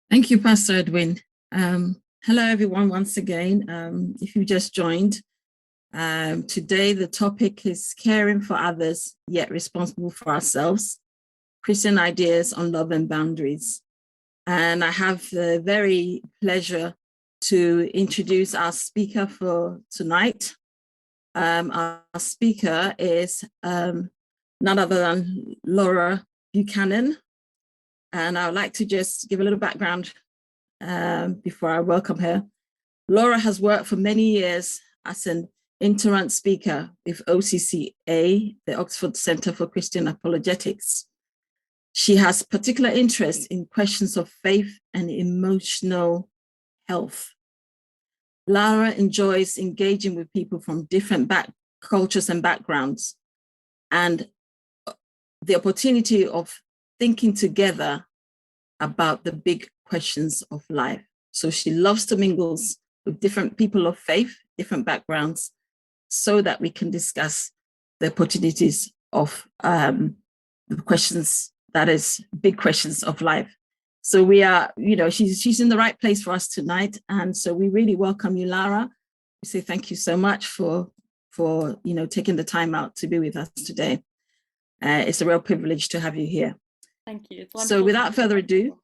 Thank you, Pastor Edwin. Hello, everyone, once again. If you just joined, today the topic is caring for others, yet responsible for ourselves, Christian ideas on love and boundaries. And I have the very pleasure to introduce our speaker for tonight. Our speaker is none other than Lara Buchanan. And I would like to just give a little background before I welcome her. Lara has worked for many years as an itinerant speaker with OCCA, the Oxford Centre for Christian Apologetics. She has particular interest in questions of faith and emotional health. Lara enjoys engaging with people from different cultures and backgrounds, and the opportunity of thinking together about the big questions of life. So she loves to mingle with different people of faith, different backgrounds, so that we can discuss the opportunities of the questions, that is, big questions of life. So we are, she's in the right place for us tonight. And so we really welcome you, Lara. We say thank you so much for taking the time out to be with us today. It's a real privilege to have you here. Thank you. So without further ado,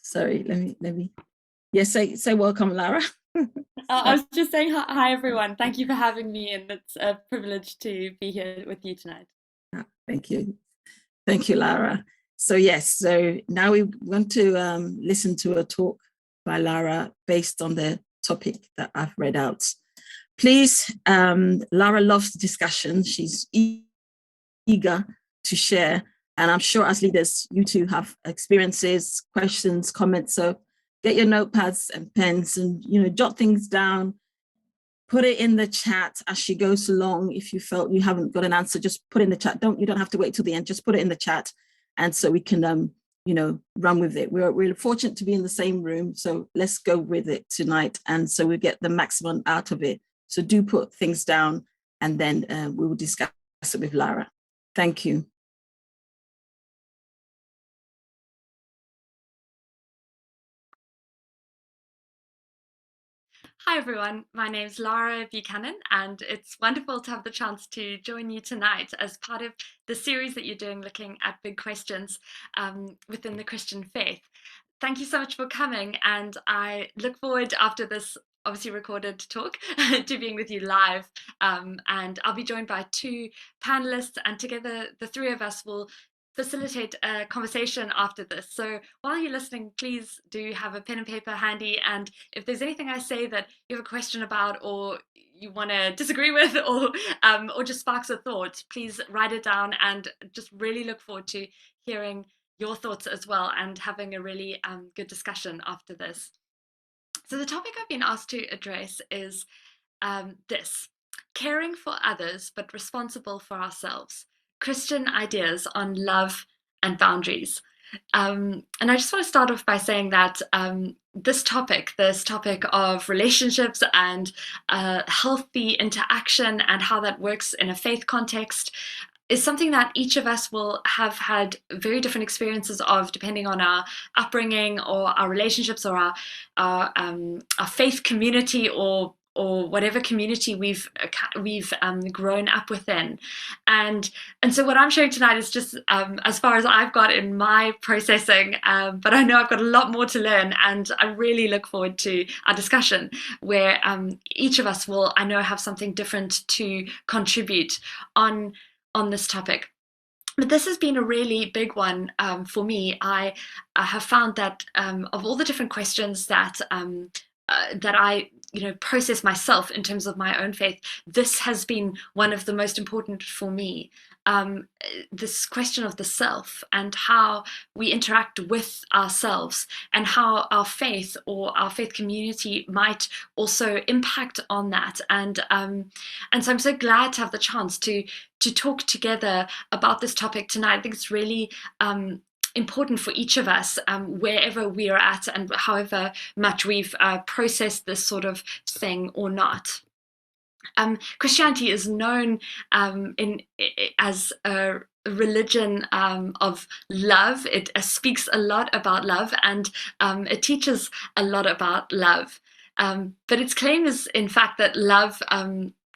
sorry, let me. Yes, say welcome, Lara. I was just saying hi, everyone. Thank you for having me, and it's a privilege to be here with you tonight. Thank you, Lara. So yes, so now we want to listen to a talk by Lara based on the topic that I've read out. Please, Lara loves discussion. She's eager to share. And I'm sure as leaders, you two have experiences, questions, comments. So get your notepads and pens and, jot things down, put it in the chat as she goes along. If you felt you haven't got an answer, just put in the chat. You don't have to wait till the end, just put it in the chat. And so we can, run with it. We're fortunate to be in the same room. So let's go with it tonight. And so we get the maximum out of it. So do put things down, and then we will discuss it with Lara. Thank you. Hi, everyone. My name's Lara Buchanan, and it's wonderful to have the chance to join you tonight as part of the series that you're doing looking at big questions within the Christian faith. Thank you so much for coming, and I look forward, after this obviously recorded talk, to being with you live. And I'll be joined by two panelists, and together the three of us will facilitate a conversation after this. So while you're listening, please do have a pen and paper handy, and if there's anything I say that you have a question about or you want to disagree with, or just sparks a thought, please write it down, and just really look forward to hearing your thoughts as well and having a really good discussion after this. So the topic I've been asked to address is this: caring for others but responsible for ourselves, Christian ideas on love and boundaries. And I just want to start off by saying that this topic of relationships and healthy interaction and how that works in a faith context is something that each of us will have had very different experiences of, depending on our upbringing or our relationships or our faith community or whatever community we've grown up within, and so what I'm sharing tonight is just as far as I've got in my processing, but I know I've got a lot more to learn, and I really look forward to our discussion where each of us will, I know, have something different to contribute on this topic. But this has been a really big one for me. I have found that of all the different questions that I process myself in terms of my own faith, this has been one of the most important for me. This question of the self and how we interact with ourselves, and how our faith or our faith community might also impact on that. And so I'm so glad to have the chance to talk together about this topic tonight. I think it's really important for each of us, wherever we are at and however much we've processed this sort of thing or not. Christianity is known as a religion of love. It speaks a lot about love, and it teaches a lot about love. But its claim is, in fact, that love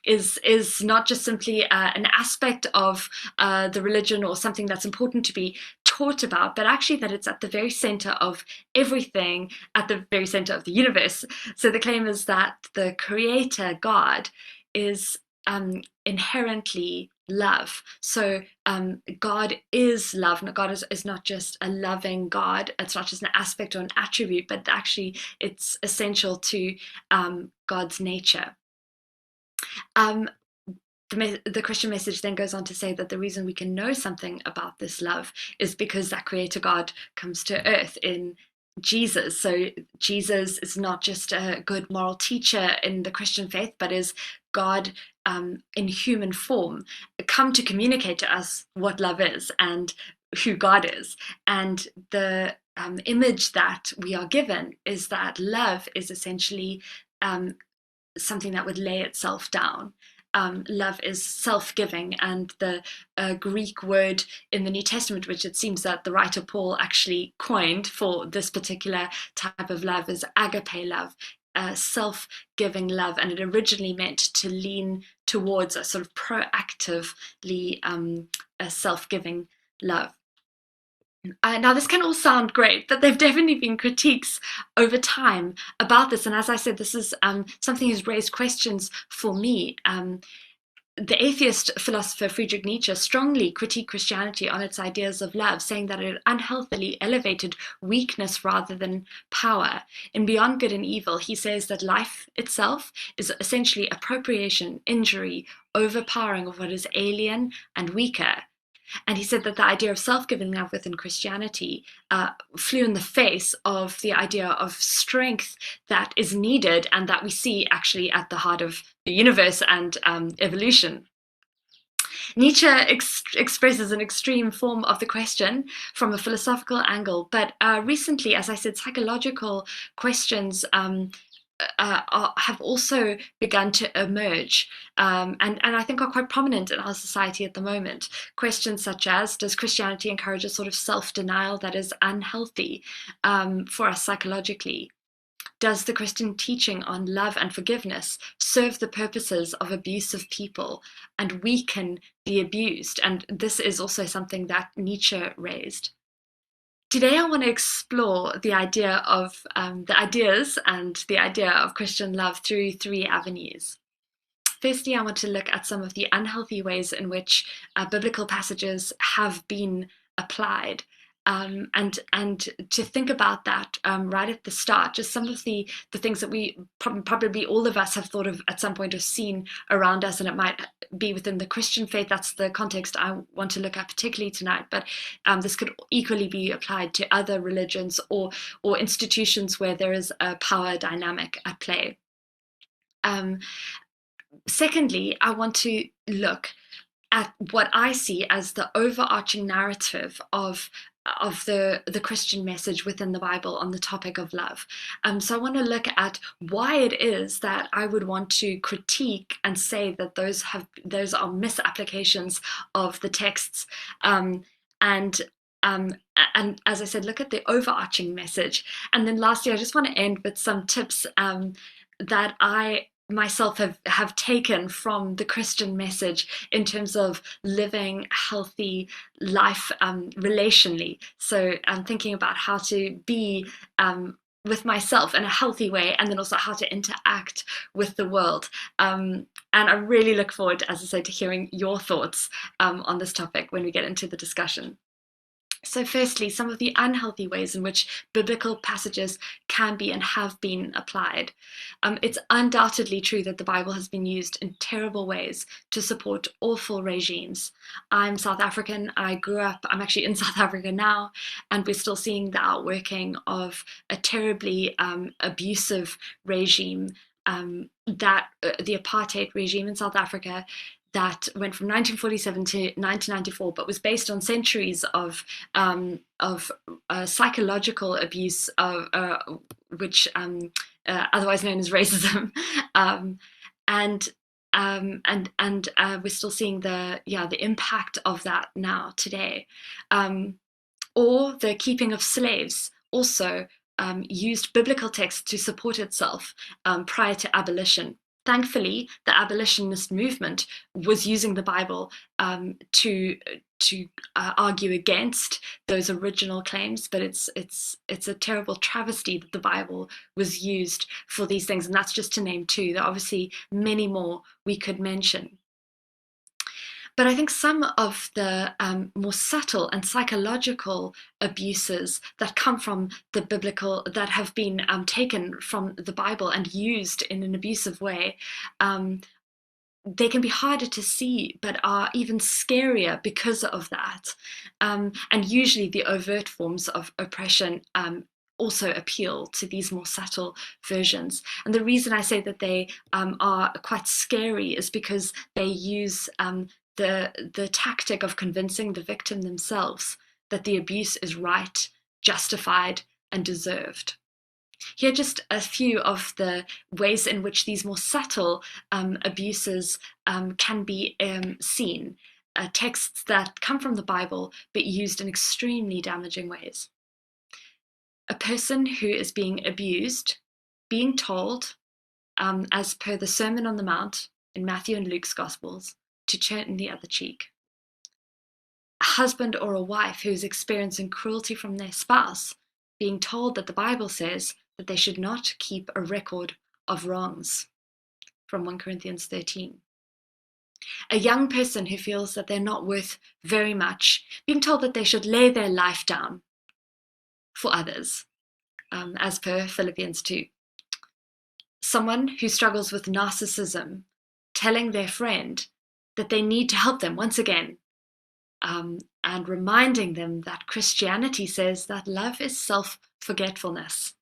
is not just simply an aspect of the religion or something that's important to be taught about, but actually that it's at the very center of everything, at the very center of the universe. So the claim is that the creator, God, is inherently love. So God is love. God is not just a loving God. It's not just an aspect or an attribute, but actually it's essential to God's nature. The Christian message then goes on to say that the reason we can know something about this love is because that creator God comes to earth in Jesus. So Jesus is not just a good moral teacher in the Christian faith, but is God in human form, come to communicate to us what love is and who God is. And the image that we are given is that love is essentially something that would lay itself down. Love is self-giving, and the Greek word in the New Testament, which it seems that the writer Paul actually coined for this particular type of love, is agape love, self-giving love, and it originally meant to lean towards a sort of proactively a self-giving love. Now, this can all sound great, but there have definitely been critiques over time about this. And as I said, this is something that's raised questions for me. The atheist philosopher Friedrich Nietzsche strongly critiqued Christianity on its ideas of love, saying that it unhealthily elevated weakness rather than power. In Beyond Good and Evil, he says that life itself is essentially appropriation, injury, overpowering of what is alien and weaker. And he said that the idea of self-giving love within Christianity flew in the face of the idea of strength that is needed and that we see actually at the heart of the universe and evolution. Nietzsche expresses an extreme form of the question from a philosophical angle, but recently, as I said, psychological questions have also begun to emerge and I think are quite prominent in our society at the moment. Questions such as, does Christianity encourage a sort of self-denial that is unhealthy for us psychologically? Does the Christian teaching on love and forgiveness serve the purposes of abusive people and weaken the abused? And this is also something that Nietzsche raised. Today, I want to explore the idea of the ideas and the idea of Christian love through three avenues. Firstly, I want to look at some of the unhealthy ways in which biblical passages have been applied. And to think about that right at the start, just some of the things that we probably all of us have thought of at some point or seen around us, and it might be within the Christian faith. That's the context I want to look at particularly tonight, but this could equally be applied to other religions or institutions where there is a power dynamic at play. Secondly, I want to look at what I see as the overarching narrative of the Christian message within the Bible on the topic of love. So I want to look at why it is that I would want to critique and say that those are misapplications of the texts, and as I said, look at the overarching message. And then lastly, I just want to end with some tips that I myself have taken from the Christian message in terms of living healthy life relationally. So I'm thinking about how to be with myself in a healthy way, and then also how to interact with the world. And I really look forward, as I say, to hearing your thoughts on this topic when we get into the discussion. So firstly, some of the unhealthy ways in which biblical passages can be and have been applied. It's undoubtedly true that the Bible has been used in terrible ways to support awful regimes. I'm South African. I'm actually in South Africa now, and we're still seeing the outworking of a terribly abusive regime, that the apartheid regime in South Africa, that went from 1947 to 1994, but was based on centuries of psychological abuse, which otherwise known as racism, and We're still seeing the impact of that now today. Or the keeping of slaves also used biblical texts to support itself prior to abolition. Thankfully, the abolitionist movement was using the Bible to argue against those original claims, but it's a terrible travesty that the Bible was used for these things, and that's just to name two. There are obviously many more we could mention. But I think some of the more subtle and psychological abuses that come from the biblical, that have been taken from the Bible and used in an abusive way, they can be harder to see, but are even scarier because of that. And usually the overt forms of oppression also appeal to these more subtle versions. And the reason I say that they are quite scary is because they use the tactic of convincing the victim themselves that the abuse is right, justified, and deserved. Here are just a few of the ways in which these more subtle abuses can be seen. Texts that come from the Bible, but used in extremely damaging ways. A person who is being abused, being told, as per the Sermon on the Mount in Matthew and Luke's Gospels, to turn the other cheek. A husband or a wife who is experiencing cruelty from their spouse, being told that the Bible says that they should not keep a record of wrongs, from 1 Corinthians 13. A young person who feels that they're not worth very much, being told that they should lay their life down for others, as per Philippians 2. Someone who struggles with narcissism, telling their friend that they need to help them once again, and reminding them that Christianity says that love is self-forgetfulness.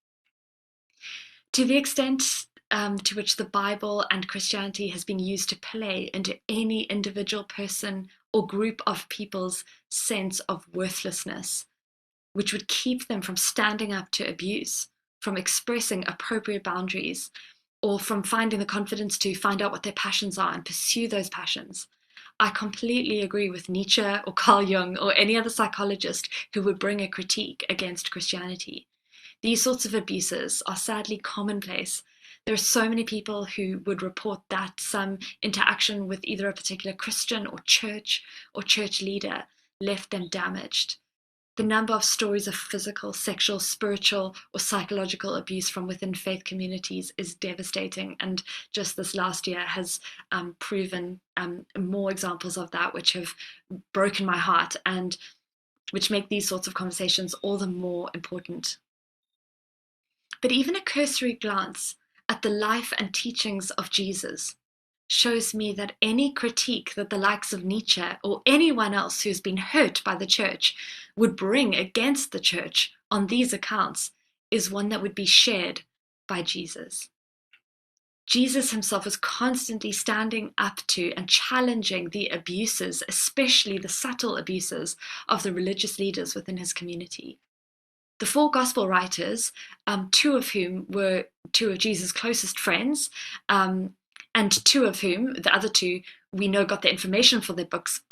To the extent to which the Bible and Christianity has been used to play into any individual person or group of people's sense of worthlessness, which would keep them from standing up to abuse, from expressing appropriate boundaries, or from finding the confidence to find out what their passions are and pursue those passions. I completely agree with Nietzsche or Carl Jung or any other psychologist who would bring a critique against Christianity. These sorts of abuses are sadly commonplace. There are so many people who would report that some interaction with either a particular Christian or church leader left them damaged. The number of stories of physical, sexual, spiritual, or psychological abuse from within faith communities is devastating. And just this last year has proven more examples of that, which have broken my heart and which make these sorts of conversations all the more important. But even a cursory glance at the life and teachings of Jesus shows me that any critique that the likes of Nietzsche or anyone else who's been hurt by the church would bring against the church on these accounts is one that would be shared by Jesus. Jesus himself was constantly standing up to and challenging the abuses, especially the subtle abuses of the religious leaders within his community. The four gospel writers, two of whom were two of Jesus' closest friends, and two of whom, the other two, we know got their information for their books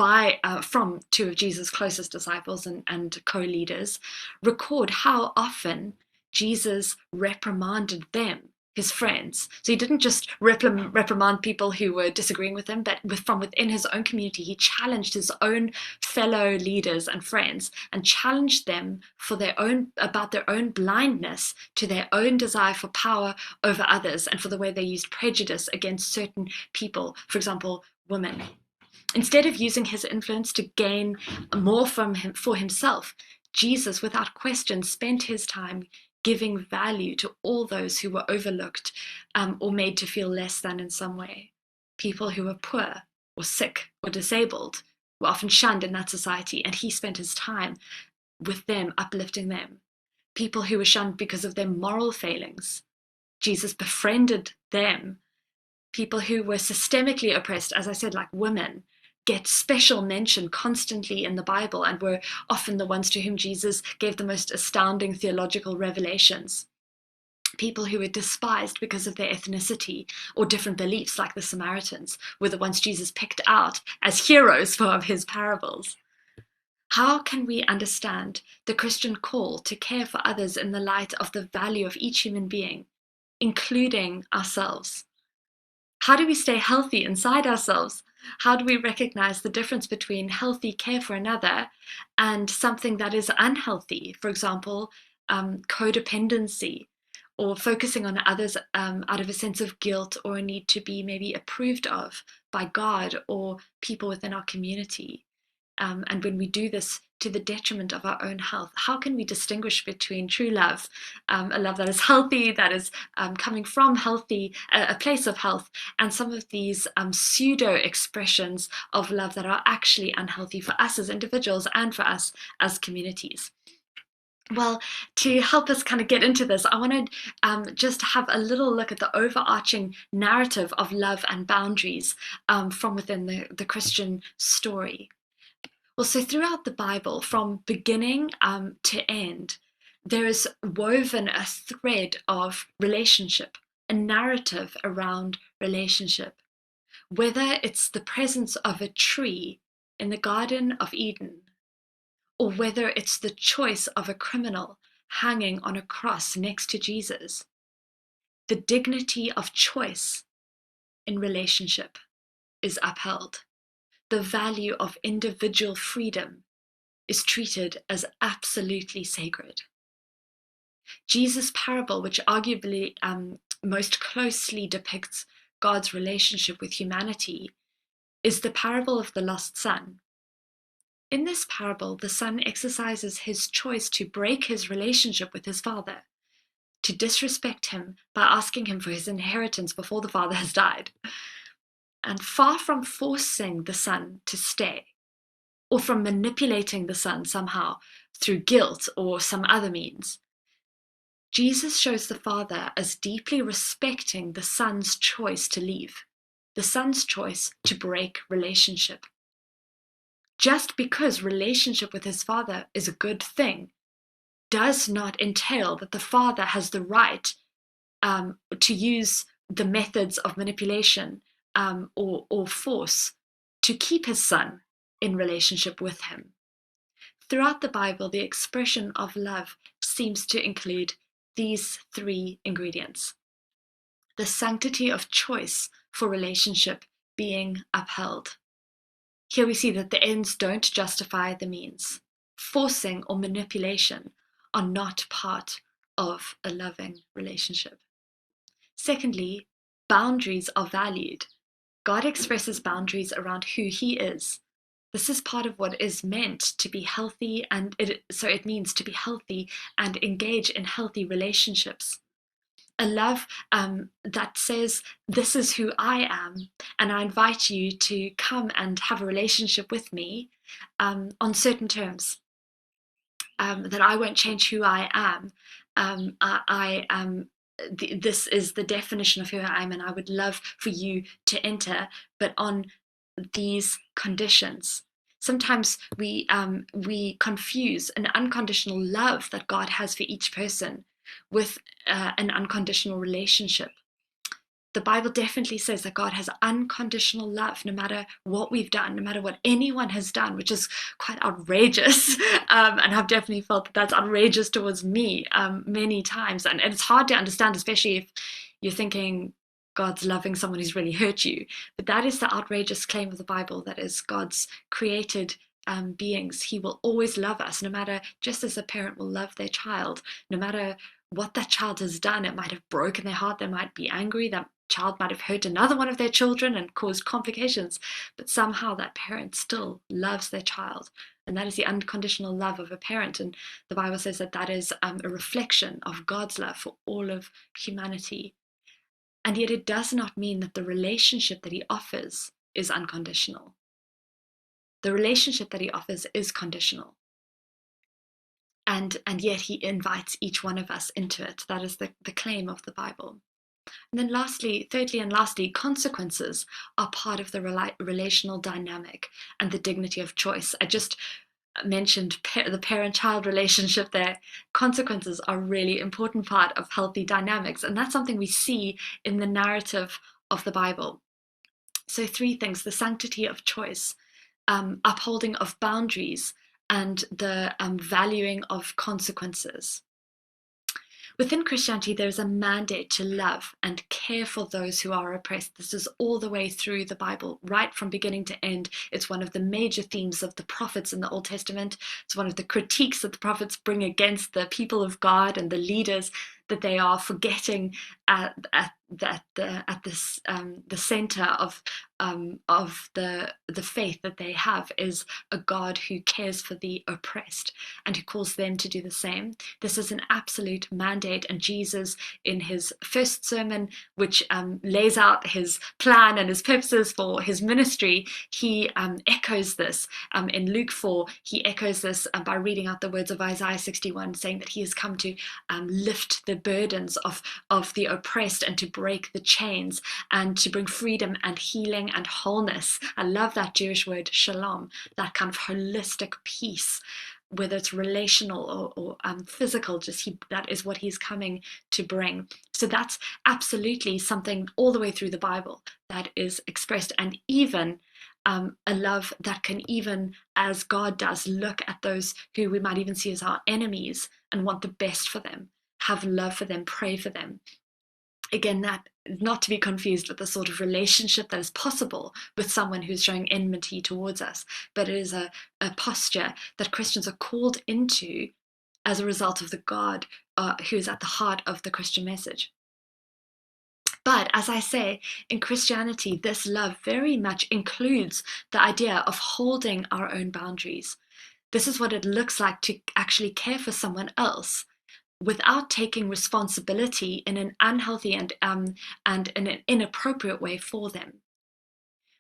from two of Jesus' closest disciples and co-leaders, record how often Jesus reprimanded them, his friends. So he didn't just reprimand people who were disagreeing with him, but from within his own community, he challenged his own fellow leaders and friends and challenged them about their own blindness to their own desire for power over others and for the way they used prejudice against certain people, for example, women. Instead of using his influence to gain more from him for himself, Jesus, without question, spent his time giving value to all those who were overlooked or made to feel less than in some way. People who were poor or sick or disabled were often shunned in that society, and he spent his time with them, uplifting them. People who were shunned because of their moral failings, Jesus befriended them. People who were systemically oppressed, as I said, like women, get special mention constantly in the Bible and were often the ones to whom Jesus gave the most astounding theological revelations. people who were despised because of their ethnicity or different beliefs, like the Samaritans, were the ones Jesus picked out as heroes for his parables. How can we understand the Christian call to care for others in the light of the value of each human being, including ourselves? How do we stay healthy inside ourselves? How do we recognize the difference between healthy care for another and something that is unhealthy? For example, codependency, or focusing on others out of a sense of guilt or a need to be maybe approved of by God or people within our community. And when we do this to the detriment of our own health, how can we distinguish between true love, a love that is healthy, that is coming from a place of health, and some of these pseudo expressions of love that are actually unhealthy for us as individuals and for us as communities? Well, to help us kind of get into this, I want to just have a little look at the overarching narrative of love and boundaries from within the Christian story. Well, so throughout the Bible, from beginning to end, there is woven a thread of relationship, a narrative around relationship. Whether it's the presence of a tree in the Garden of Eden, or whether it's the choice of a criminal hanging on a cross next to Jesus, the dignity of choice in relationship is upheld. The value of individual freedom is treated as absolutely sacred. Jesus' parable, which arguably most closely depicts God's relationship with humanity, is the parable of the lost son. In this parable, the son exercises his choice to break his relationship with his father, to disrespect him by asking him for his inheritance before the father has died. And far from forcing the son to stay, or from manipulating the son somehow through guilt or some other means, Jesus shows the father as deeply respecting the son's choice to leave, the son's choice to break relationship. Just because relationship with his father is a good thing does not entail that the father has the right to use the methods of manipulation or force to keep his son in relationship with him. Throughout the Bible, the expression of love seems to include these three ingredients: the sanctity of choice for relationship being upheld. Here we see that the ends don't justify the means. Forcing or manipulation are not part of a loving relationship. Secondly, boundaries are valued. God expresses boundaries around who he is. This is part of what is meant to be healthy, and it means to be healthy and engage in healthy relationships. A love that says, this is who I am, and I invite you to come and have a relationship with me on certain terms, that I won't change who I am. I am. This is the definition of who I am, and I would love for you to enter, but on these conditions. Sometimes we confuse an unconditional love that God has for each person with an unconditional relationship. The Bible definitely says that God has unconditional love no matter what we've done, no matter what anyone has done, which is quite outrageous. And I've definitely felt that that's outrageous towards me many times. And it's hard to understand, especially if you're thinking God's loving someone who's really hurt you. But that is the outrageous claim of the Bible, that is God's created beings. He will always love us, no matter, just as a parent will love their child, no matter what that child has done. It might have broken their heart, they might be angry, that child might have hurt another one of their children and caused complications, but somehow that parent still loves their child. And that is the unconditional love of a parent. And the Bible says that that is a reflection of God's love for all of humanity. And yet it does not mean that the relationship that he offers is unconditional. The relationship that he offers is conditional. And yet he invites each one of us into it. That is the claim of the Bible. And then thirdly and lastly, consequences are part of the relational dynamic and the dignity of choice. mentioned the parent-child relationship there. Consequences are a really important part of healthy dynamics, and that's something we see in the narrative of the Bible. So 3 things: the sanctity of choice, upholding of boundaries, and the valuing of consequences. Within Christianity, there's a mandate to love and care for those who are oppressed. This is all the way through the Bible, right from beginning to end. It's one of the major themes of the prophets in the Old Testament. It's one of the critiques that the prophets bring against the people of God and the leaders, that they are forgetting at the center of the faith that they have is a God who cares for the oppressed and who calls them to do the same. This is an absolute mandate, and Jesus, in his first sermon, which lays out his plan and his purposes for his ministry, he echoes this. In Luke 4, he echoes this by reading out the words of Isaiah 61, saying that he has come to lift the burdens of the oppressed and to break the chains and to bring freedom and healing and wholeness. I love that Jewish word shalom, that kind of holistic peace, whether it's relational or physical, that is what he's coming to bring. So that's absolutely something all the way through the Bible that is expressed, and even a love that can, even as God does, look at those who we might even see as our enemies and want the best for them, have love for them, pray for them. Again, that not to be confused with the sort of relationship that is possible with someone who's showing enmity towards us, but it is a posture that Christians are called into as a result of the God who is at the heart of the Christian message. But as I say, in Christianity, this love very much includes the idea of holding our own boundaries. This is what it looks like to actually care for someone else without taking responsibility in an unhealthy and in an inappropriate way for them.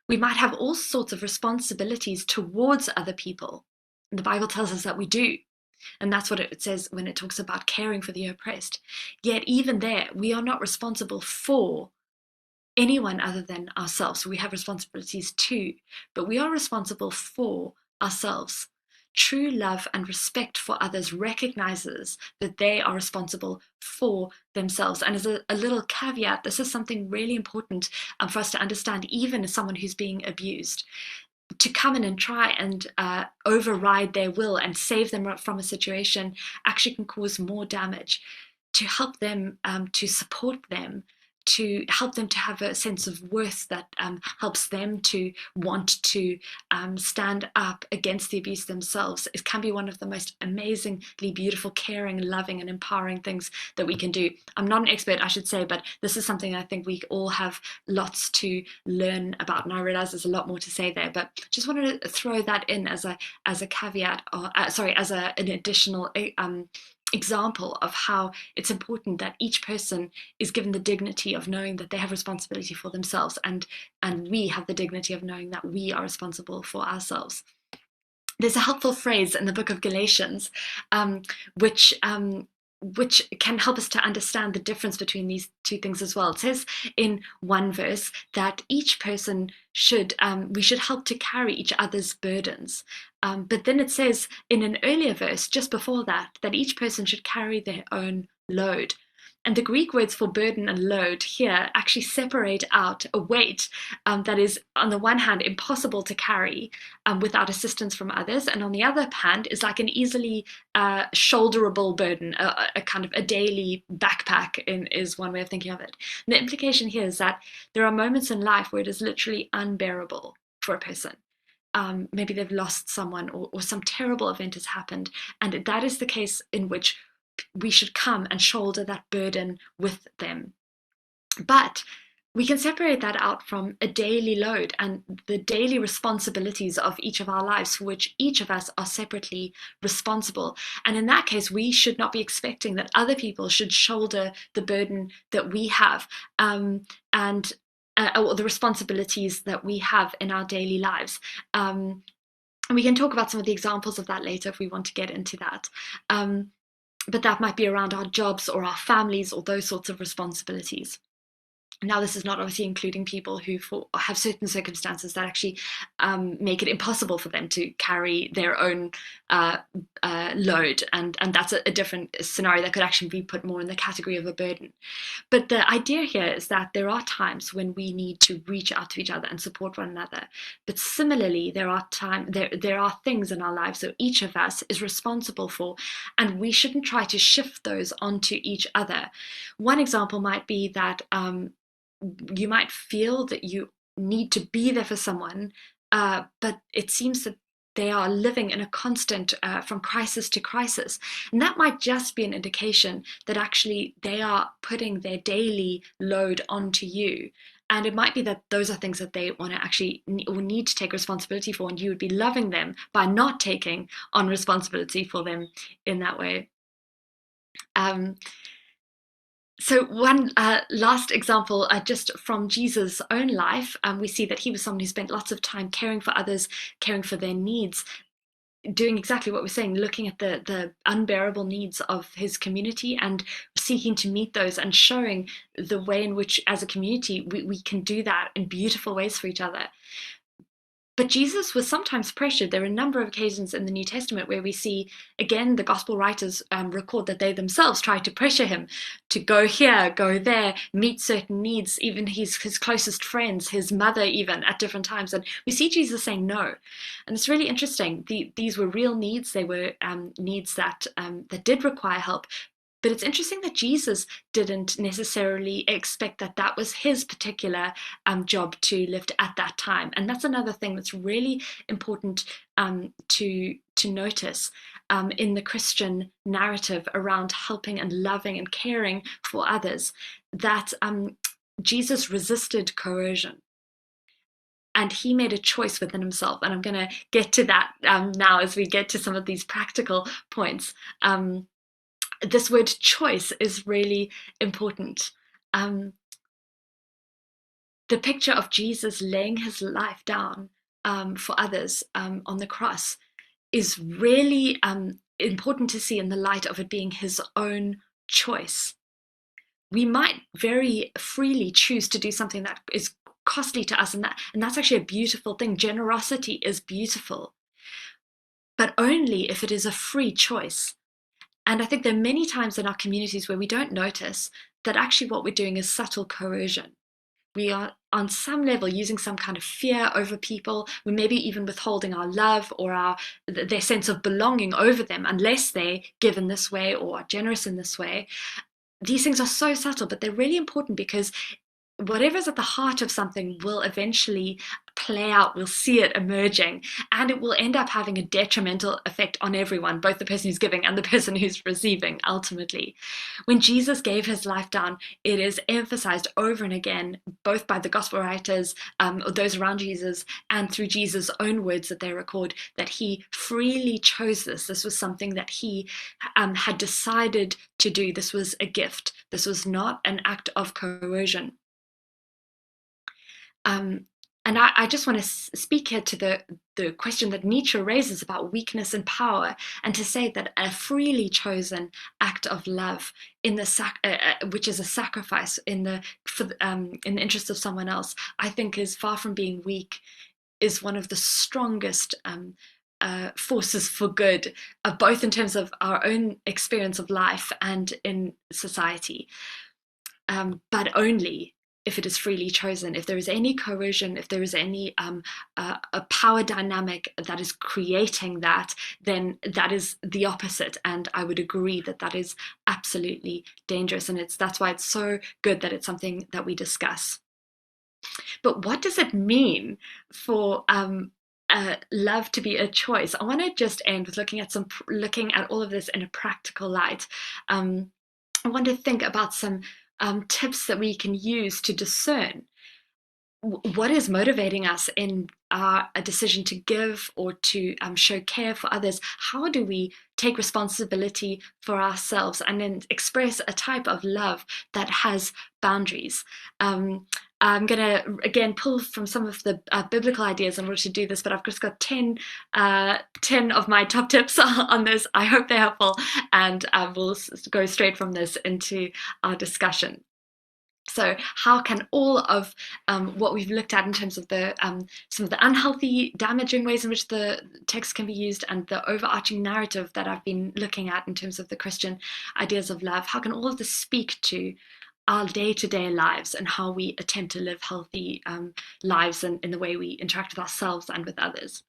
We might have all sorts of responsibilities towards other people. And the Bible tells us that we do. And that's what it says when it talks about caring for the oppressed. Yet even there, we are not responsible for anyone other than ourselves. So we have responsibilities too, but we are responsible for ourselves. True love and respect for others recognizes that they are responsible for themselves. And as a little caveat, this is something really important for us to understand, even as someone who's being abused. To come in and try and override their will and save them from a situation actually can cause more damage. To help them, to support them, to help them to have a sense of worth that helps them to want to stand up against the abuse themselves. It can be one of the most amazingly beautiful, caring, loving, and empowering things that we can do. I'm not an expert, I should say, but this is something I think we all have lots to learn about, and I realize there's a lot more to say there, but just wanted to throw that in as a caveat, or as an additional example of how it's important that each person is given the dignity of knowing that they have responsibility for themselves, and we have the dignity of knowing that we are responsible for ourselves. There's a helpful phrase in the book of Galatians, which can help us to understand the difference between these two things as well. It says in one verse that each person we should help to carry each other's burdens. But then it says in an earlier verse, just before that each person should carry their own load. And the Greek words for burden and load here actually separate out a weight that is, on the one hand, impossible to carry without assistance from others, and on the other hand, is like an easily shoulderable burden, a kind of a daily backpack is one way of thinking of it. And the implication here is that there are moments in life where it is literally unbearable for a person. Maybe they've lost someone, or some terrible event has happened, and that is the case in which we should come and shoulder that burden with them. But we can separate that out from a daily load and the daily responsibilities of each of our lives, for which each of us are separately responsible. And in that case, we should not be expecting that other people should shoulder the burden that we have, or the responsibilities that we have in our daily lives. And we can talk about some of the examples of that later if we want to get into that. But that might be around our jobs or our families or those sorts of responsibilities. Now, this is not obviously including people who have certain circumstances that actually make it impossible for them to carry their own load, and that's a different scenario that could actually be put more in the category of a burden. But the idea here is that there are times when we need to reach out to each other and support one another. But similarly, there are things in our lives that each of us is responsible for, and we shouldn't try to shift those onto each other. One example might be that you might feel that you need to be there for someone, but it seems that they are living in a constant from crisis to crisis. And that might just be an indication that actually they are putting their daily load onto you. And it might be that those are things that they want to actually or need to take responsibility for, and you would be loving them by not taking on responsibility for them in that way. So one last example, just from Jesus' own life, we see that he was someone who spent lots of time caring for others, caring for their needs, doing exactly what we're saying, looking at the unbearable needs of his community and seeking to meet those, and showing the way in which, as a community, we can do that in beautiful ways for each other. But Jesus was sometimes pressured. There are a number of occasions in the New Testament where we see, again, the gospel writers record that they themselves tried to pressure him to go here, go there, meet certain needs, even his closest friends, his mother even, at different times. And we see Jesus saying no. And it's really interesting. These were real needs. They were needs that did require help. But it's interesting that Jesus didn't necessarily expect that was his particular job to lift at that time. And that's another thing that's really important to notice in the Christian narrative around helping and loving and caring for others, that Jesus resisted coercion. And he made a choice within himself. And I'm going to get to that now as we get to some of these practical points. This word choice is really important. The picture of Jesus laying his life down for others on the cross is really important to see in the light of it being his own choice. We might very freely choose to do something that is costly to us, and that's actually a beautiful thing. Generosity is beautiful, but only if it is a free choice. And I think there are many times in our communities where we don't notice that actually what we're doing is subtle coercion. We are on some level using some kind of fear over people. We may be even withholding our love or their sense of belonging over them unless they give in this way or are generous in this way. These things are so subtle, but they're really important, because whatever's at the heart of something will eventually play out. We'll see it emerging, and it will end up having a detrimental effect on everyone, both the person who's giving and the person who's receiving, ultimately. When Jesus gave his life down, it is emphasized over and again, both by the gospel writers, or those around Jesus, and through Jesus' own words that they record, that he freely chose this. This was something that he had decided to do. This was a gift. This was not an act of coercion. And I just want to speak here to the question that Nietzsche raises about weakness and power, and to say that a freely chosen act of love which is a sacrifice in the interest of someone else, I think is far from being weak, is one of the strongest forces for good, both in terms of our own experience of life and in society. But only if it is freely chosen. If there is any coercion, if there is any a power dynamic that is creating that, then that is the opposite. And I would agree that is absolutely dangerous. And that's why it's so good that it's something that we discuss. But what does it mean for love to be a choice? I want to just end with looking at all of this in a practical light. I want to think about some tips that we can use to discern what is motivating us in a decision to give or to show care for others. How do we take responsibility for ourselves and then express a type of love that has boundaries? I'm going to, again, pull from some of the biblical ideas in order to do this, but I've just got 10 of my top tips on this. I hope they're helpful, and we'll go straight from this into our discussion. So how can all of what we've looked at in terms of the some of the unhealthy, damaging ways in which the text can be used, and the overarching narrative that I've been looking at in terms of the Christian ideas of love, how can all of this speak to our day-to-day lives and how we attempt to live healthy lives and in the way we interact with ourselves and with others?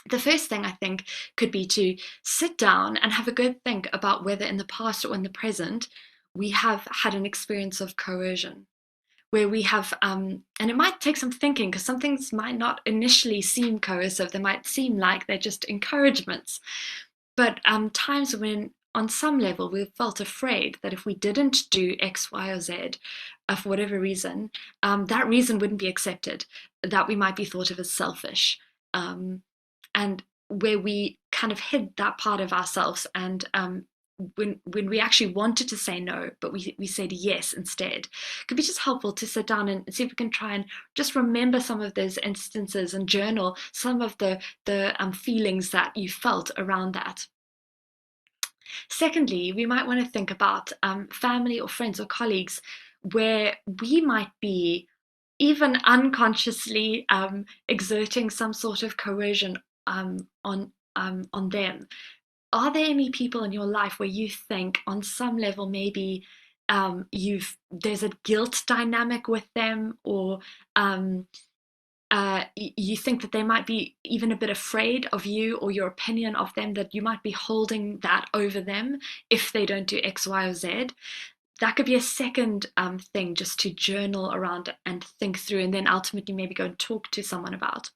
The first thing I think could be to sit down and have a good think about whether in the past or in the present we have had an experience of coercion, where we have, and it might take some thinking because some things might not initially seem coercive, they might seem like they're just encouragements. But times when on some level we felt afraid that if we didn't do X, Y, or Z, for whatever reason, that reason wouldn't be accepted, that we might be thought of as selfish. And where we kind of hid that part of ourselves, and when we actually wanted to say no, but we said yes instead, it could be just helpful to sit down and see if we can try and just remember some of those instances and journal some of the feelings that you felt around that. Secondly, we might want to think about family or friends or colleagues where we might be even unconsciously exerting some sort of coercion on them. Are there any people in your life where you think on some level maybe there's a guilt dynamic with them, or you think that they might be even a bit afraid of you or your opinion of them, that you might be holding that over them if they don't do X, Y, or Z? That could be a second thing just to journal around and think through, and then ultimately maybe go and talk to someone about.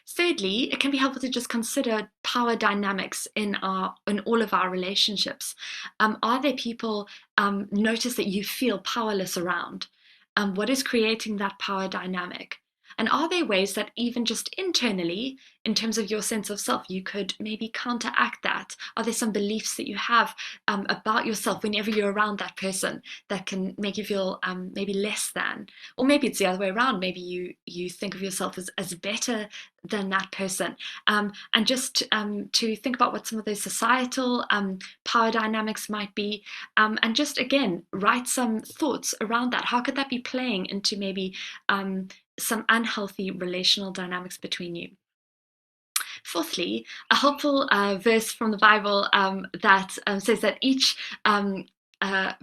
Thirdly, it can be helpful to just consider power dynamics in all of our relationships. Are there people notice that you feel powerless around? What is creating that power dynamic? And are there ways that even just internally, in terms of your sense of self, you could maybe counteract that? Are there some beliefs that you have about yourself whenever you're around that person that can make you feel maybe less than? Or maybe it's the other way around. Maybe you think of yourself as better than that person. And just to think about what some of those societal power dynamics might be, and just again, write some thoughts around that. How could that be playing into maybe some unhealthy relational dynamics between you? Fourthly, a helpful verse from the Bible that says that each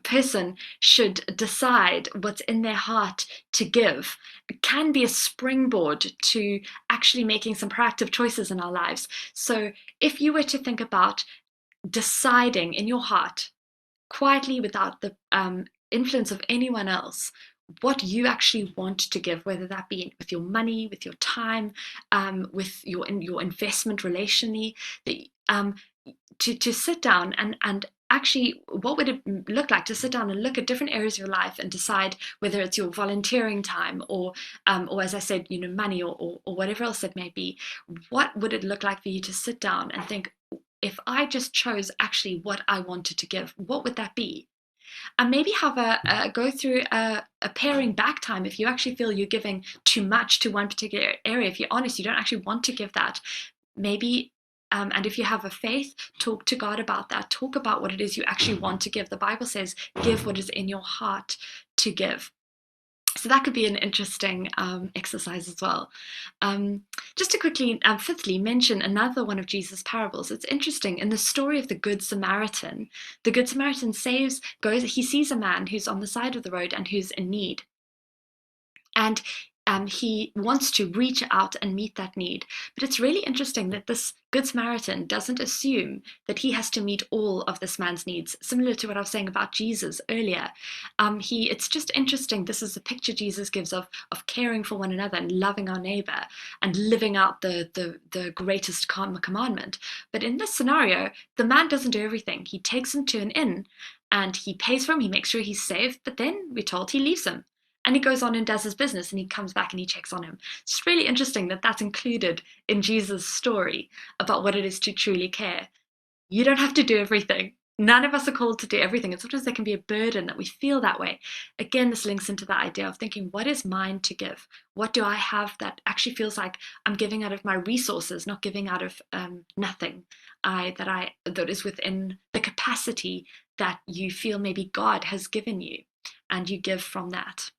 person should decide what's in their heart to give can be a springboard to actually making some proactive choices in our lives. So if you were to think about deciding in your heart, quietly, without the influence of anyone else, what you actually want to give, whether that be with your money, with your time, with your investment relationally, to sit down and actually, what would it look like to sit down and look at different areas of your life and decide whether it's your volunteering time, or as I said, money, or whatever else it may be. What would it look like for you to sit down and think, if I just chose actually what I wanted to give, what would that be? And maybe have go through a paring back time if you actually feel you're giving too much to one particular area. If you're honest, you don't actually want to give that. Maybe, and if you have a faith, talk to God about that. Talk about what it is you actually want to give. The Bible says, give what is in your heart to give. So that could be an interesting exercise as well. Just to quickly, fifthly, mention another one of Jesus' parables. It's interesting, in the story of the Good Samaritan he sees a man who's on the side of the road and who's in need. And he wants to reach out and meet that need. But it's really interesting that this Good Samaritan doesn't assume that he has to meet all of this man's needs, similar to what I was saying about Jesus earlier. It's just interesting. This is the picture Jesus gives of caring for one another and loving our neighbor and living out the greatest commandment. But in this scenario, the man doesn't do everything. He takes him to an inn and he pays for him. He makes sure he's safe. But then we're told he leaves him. And he goes on and does his business, and he comes back and he checks on him. It's just really interesting that that's included in Jesus' story about what it is to truly care. You don't have to do everything. None of us are called to do everything. And sometimes there can be a burden that we feel that way. Again, this links into that idea of thinking, what is mine to give? What do I have that actually feels like I'm giving out of my resources, not giving out of nothing, that is within the capacity that you feel maybe God has given you? and you give from that.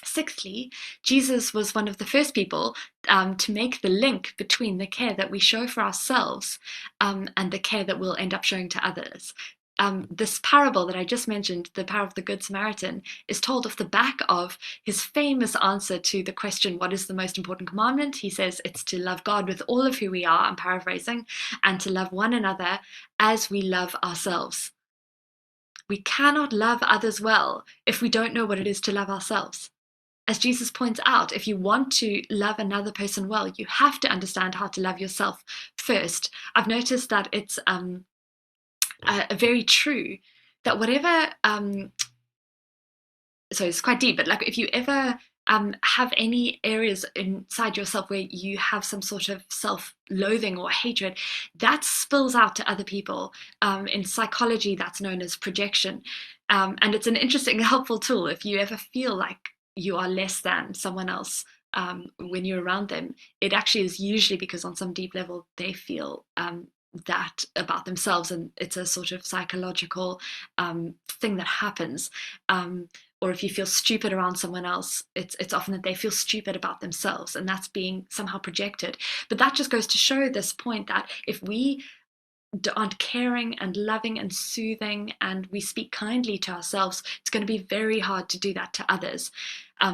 Sixthly, Jesus was one of the first people to make the link between the care that we show for ourselves and the care that we'll end up showing to others. This parable that I just mentioned, the parable of the Good Samaritan, is told off the back of his famous answer to the question, what is the most important commandment? He says it's to love God with all of who we are, I'm paraphrasing, and to love one another as we love ourselves. We cannot love others well if we don't know what it is to love ourselves. As Jesus points out, if you want to love another person well, you have to understand how to love yourself first. I've noticed that it's very true that whatever, so it's quite deep, but like if you ever have any areas inside yourself where you have some sort of self-loathing or hatred, that spills out to other people. In psychology, that's known as projection. And it's an interesting, helpful tool. If you ever feel like you are less than someone else when you're around them, it actually is usually because on some deep level they feel that about themselves, and it's a sort of psychological thing that happens. Or if you feel stupid around someone else, it's often that they feel stupid about themselves, and that's being somehow projected. But that just goes to show this point that if we aren't caring and loving and soothing and we speak kindly to ourselves, it's going to be very hard to do that to others.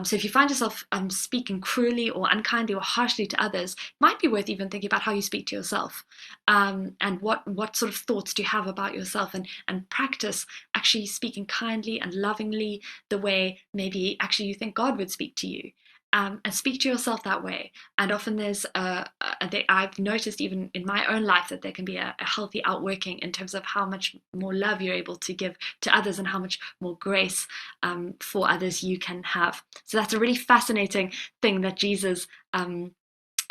So if you find yourself speaking cruelly or unkindly or harshly to others, it might be worth even thinking about how you speak to yourself, and what sort of thoughts do you have about yourself, and practice actually speaking kindly and lovingly the way maybe actually you think God would speak to you. And speak to yourself that way. And often there's I've noticed even in my own life that there can be a healthy outworking in terms of how much more love you're able to give to others and how much more grace for others you can have. So that's a really fascinating thing that Jesus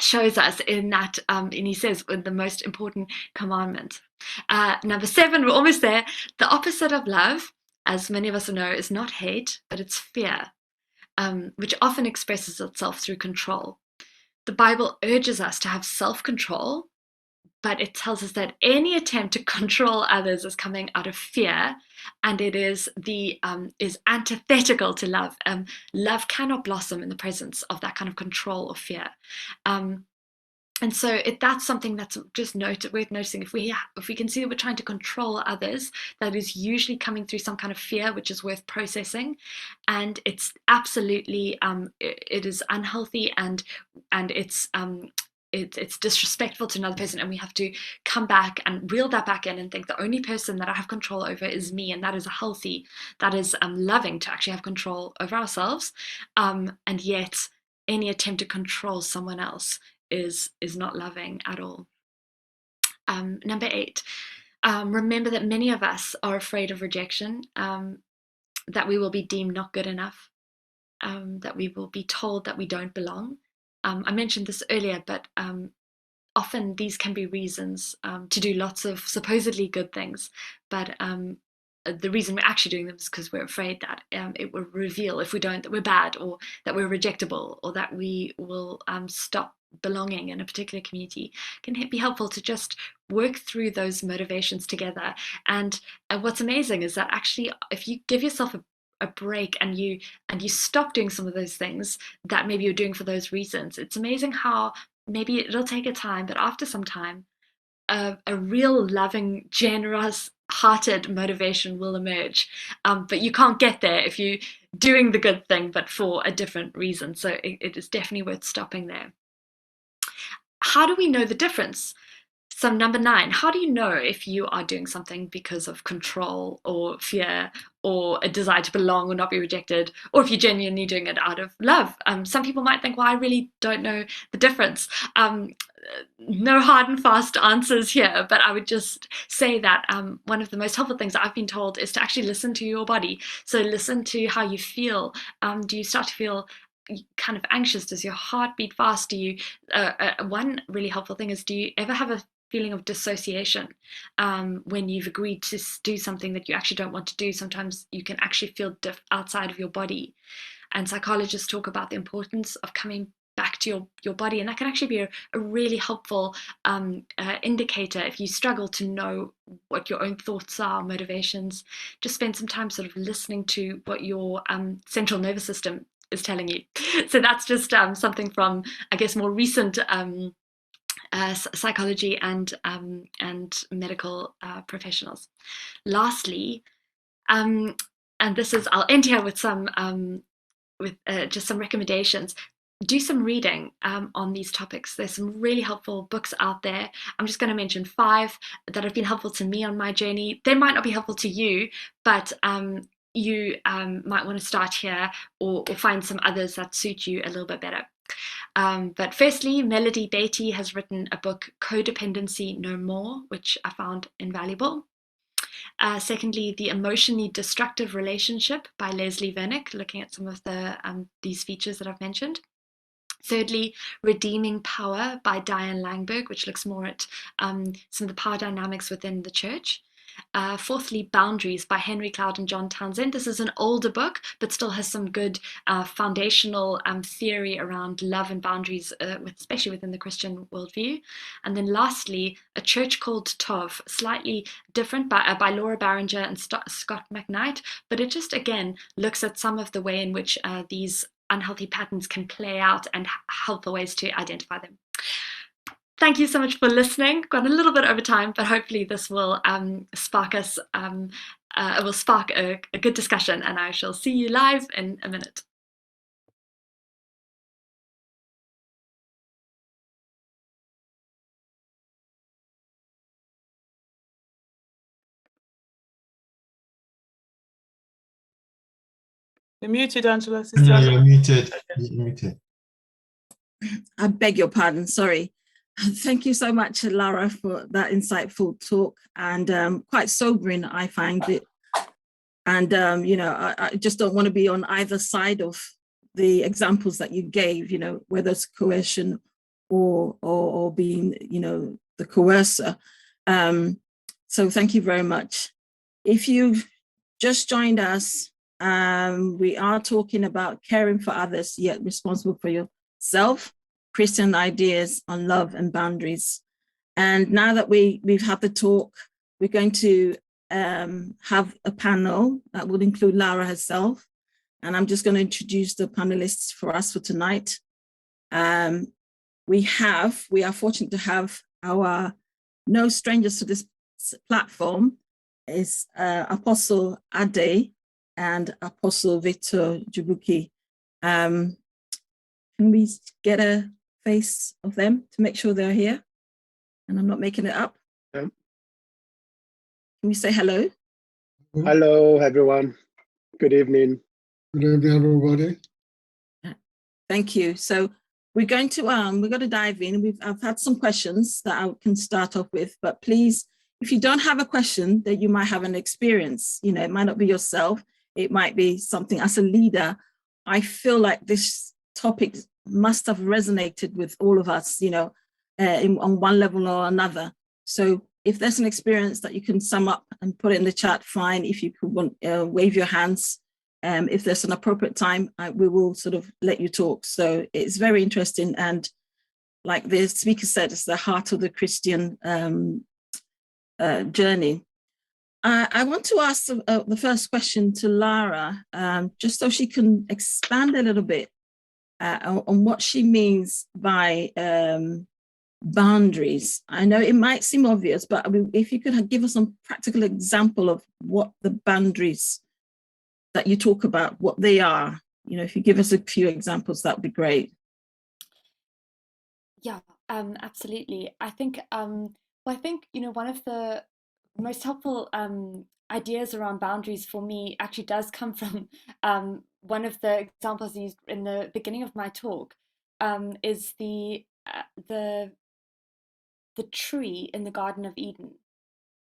shows us in that, and he says the most important commandment. Number 7, we're almost there. The opposite of love, as many of us know, is not hate, but it's fear. Which often expresses itself through control. The Bible urges us to have self-control, but it tells us that any attempt to control others is coming out of fear, and it is antithetical to love. Love cannot blossom in the presence of that kind of control or fear. And so that's something that's just worth noticing. If we can see that we're trying to control others, that is usually coming through some kind of fear, which is worth processing. And it's absolutely, it is unhealthy, and it's disrespectful to another person, and we have to come back and reel that back in and think the only person that I have control over is me, and that is healthy, that is loving to actually have control over ourselves. And yet any attempt to control someone else is not loving at all. Number 8, remember that many of us are afraid of rejection, that we will be deemed not good enough, that we will be told that we don't belong. I mentioned this earlier, but often these can be reasons to do lots of supposedly good things, but the reason we're actually doing them is because we're afraid that it will reveal, if we don't, that we're bad, or that we're rejectable, or that we will stop belonging in a particular community. It can be helpful to just work through those motivations together. And what's amazing is that actually, if you give yourself a break and you stop doing some of those things that maybe you're doing for those reasons, it's amazing how maybe it'll take a time, but after some time, a real loving, generous hearted motivation will emerge. But you can't get there if you're doing the good thing, but for a different reason. So it is definitely worth stopping there. How do we know the difference? So number 9, how do you know if you are doing something because of control or fear or a desire to belong or not be rejected, or if you're genuinely doing it out of love? Some people might think, well, I really don't know the difference. No hard and fast answers here, but I would just say that one of the most helpful things I've been told is to actually listen to your body. So listen to how you feel. Do you start to feel kind of anxious? Does your heart beat fast? Do you one really helpful thing is, do you ever have a feeling of dissociation when you've agreed to do something that you actually don't want to do? Sometimes you can actually feel outside of your body, and psychologists talk about the importance of coming back to your body. And that can actually be a really helpful indicator if you struggle to know what your own thoughts are, motivations. Just spend some time sort of listening to what your central nervous system is telling you. So that's just something from, I guess, more recent psychology and medical professionals. Lastly, and this is, I'll end here with some just some recommendations. Do some reading on these topics. There's some really helpful books out there. I'm just going to mention 5 that have been helpful to me on my journey. They might not be helpful to you, but you might want to start here or find some others that suit you a little bit better. But firstly, Melody Beatty has written a book, Codependency No More, which I found invaluable. Secondly, The Emotionally Destructive Relationship by Leslie Vernick, looking at some of these features that I've mentioned. Thirdly, Redeeming Power by Diane Langberg, which looks more at some of the power dynamics within the church. Fourthly, Boundaries by Henry Cloud and John Townsend. This is an older book, but still has some good foundational theory around love and boundaries, especially within the Christian worldview. And then lastly, A Church Called Tov, slightly different, by Laura Barringer and Scott McKnight, but it just, again, looks at some of the way in which these unhealthy patterns can play out and helpful ways to identify them. Thank you so much for listening. Got a little bit over time, but hopefully this will spark us. It will spark a good discussion, and I shall see you live in a minute. You're muted, Angela. Yeah, you're muted. You're muted. I beg your pardon, sorry. Thank you so much, Lara, for that insightful talk, and quite sobering, I find it. And, I just don't want to be on either side of the examples that you gave, whether it's coercion or being, the coercer. So thank you very much. If you've just joined us, we are talking about caring for others, yet responsible for yourself, Christian ideas on love and boundaries. And now that we've had the talk, we're going to have a panel that will include Lara herself. And I'm just going to introduce the panelists for us for tonight. We are fortunate to have our no strangers to this platform is Apostle Ade and Apostle Victor Jubuki. Can we get a face of them to make sure they're here? And I'm not making it up. Yeah. Can we say hello? Hello, everyone. Good evening. Good evening, everybody. Thank you. So we're going to dive in. I've had some questions that I can start off with, but please, if you don't have a question, that you might have an experience. It might not be yourself. It might be something as a leader. I feel like this topic must have resonated with all of us, on one level or another. So if there's an experience that you can sum up and put it in the chat, fine. If you could wave your hands, if there's an appropriate time, we will sort of let you talk. So it's very interesting. And like the speaker said, it's the heart of the Christian journey. I want to ask the first question to Lara, just so she can expand a little bit on what she means by boundaries. I know it might seem obvious, but if you could give us some practical example of what the boundaries that you talk about, what they are, if you give us a few examples, that would be great. Yeah, absolutely. I think, one of the most helpful ideas around boundaries for me actually does come from one of the examples used in the beginning of my talk, is the tree in the Garden of Eden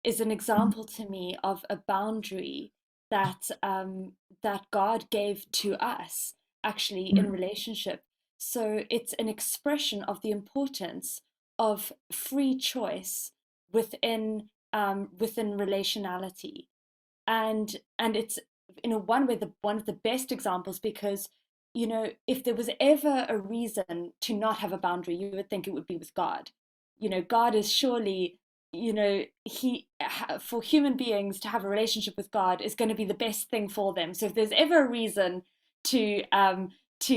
is an example to me of a boundary that God gave to us actually in relationship. So it's an expression of the importance of free choice within relationality, and it's in one way one of the best examples, because you know, if there was ever a reason to not have a boundary, you would think it would be with God. You know, God is surely, you know, for human beings to have a relationship with God is going to be the best thing for them. So if there's ever a reason to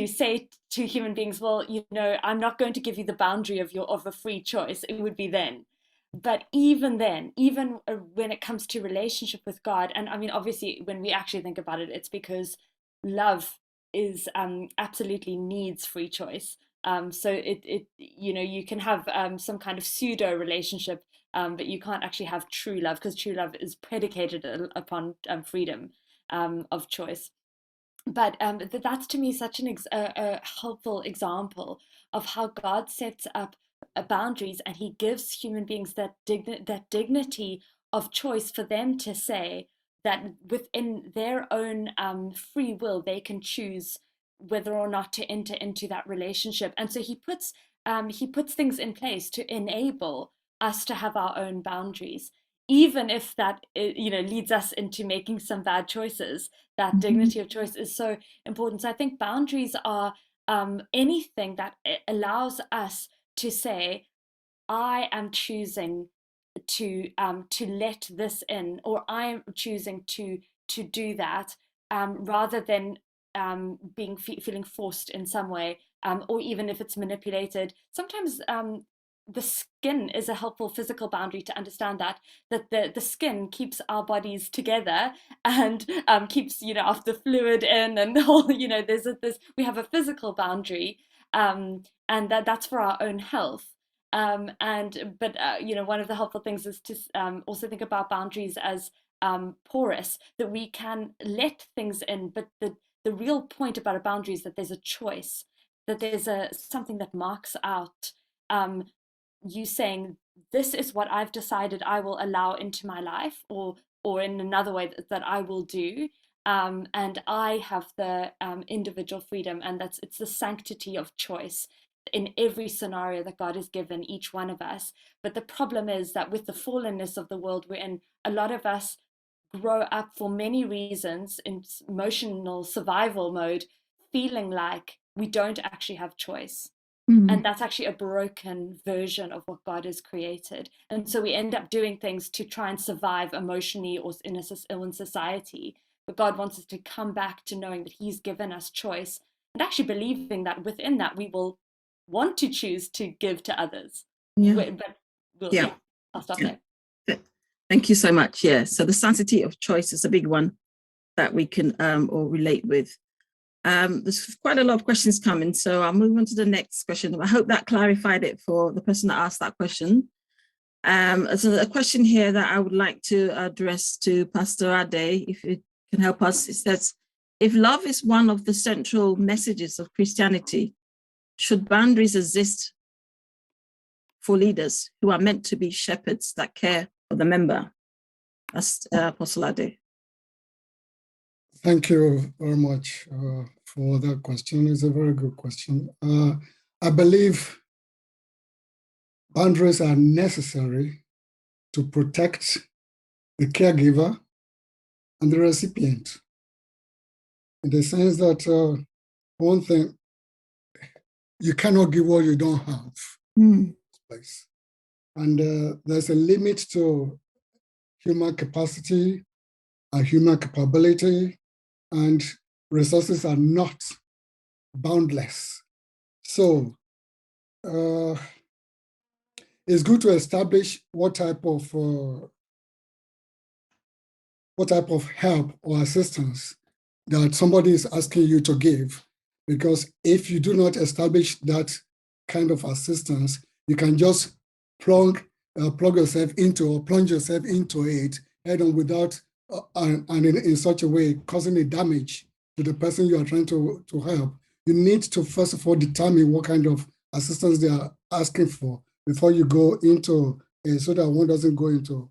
say to human beings, well, you know, I'm not going to give you the boundary of a free choice, it would be then. But even then, even when it comes to relationship with God, and I mean, obviously, when we actually think about it, it's because love is absolutely needs free choice. So it you know, you can have some kind of pseudo relationship, but you can't actually have true love, because true love is predicated upon freedom of choice. But that's to me such a helpful example of how God sets up boundaries, and he gives human beings that dignity of choice for them to say that within their own free will they can choose whether or not to enter into that relationship. And so he puts things in place to enable us to have our own boundaries, even if that, you know, leads us into making some bad choices. That dignity of choice is so important. So I think boundaries are anything that allows us to say, I am choosing to let this in, or I am choosing to do that, rather than feeling forced in some way, or even if it's manipulated. Sometimes the skin is a helpful physical boundary to understand that the skin keeps our bodies together, and keeps, you know, off the fluid in, and all, you know, there's we have a physical boundary, and that's for our own health. But you know, one of the helpful things is to also think about boundaries as porous, that we can let things in, but the real point about a boundary is that there's a choice, that there's something that marks out you saying, this is what I've decided I will allow into my life, or in another way that I will do, and I have the individual freedom, and it's the sanctity of choice in every scenario that God has given each one of us. But the problem is that with the fallenness of the world we're in, a lot of us grow up for many reasons in emotional survival mode, feeling like we don't actually have choice. And that's actually a broken version of what God has created. And so we end up doing things to try and survive emotionally or in society. But God wants us to come back to knowing that he's given us choice, and actually believing that within that we will want to choose to give to others. I'll stop there. Thank you so much. Yeah, so the sanctity of choice is a big one that we can all relate with. There's quite a lot of questions coming, so I'll move on to the next question. I hope that clarified it for the person that asked that question. There's a question here that I would like to address to Pastor Ade, if it can help us. It says, if love is one of the central messages of Christianity, should boundaries exist for leaders who are meant to be shepherds that care for the member? That's Apostle Ade. Thank you very much for that question. It's a very good question. I believe boundaries are necessary to protect the caregiver and the recipient, in the sense that one thing, you cannot give what you don't have. Place. And there's a limit to human capacity and human capability, and resources are not boundless. So it's good to establish what type of help or assistance that somebody is asking you to give. Because if you do not establish that kind of assistance, you can just plunge yourself into, or plunge yourself into it head on, without and in such a way causing a damage to the person you are trying to help. You need to first of all determine what kind of assistance they are asking for before you go into it, so that one doesn't go into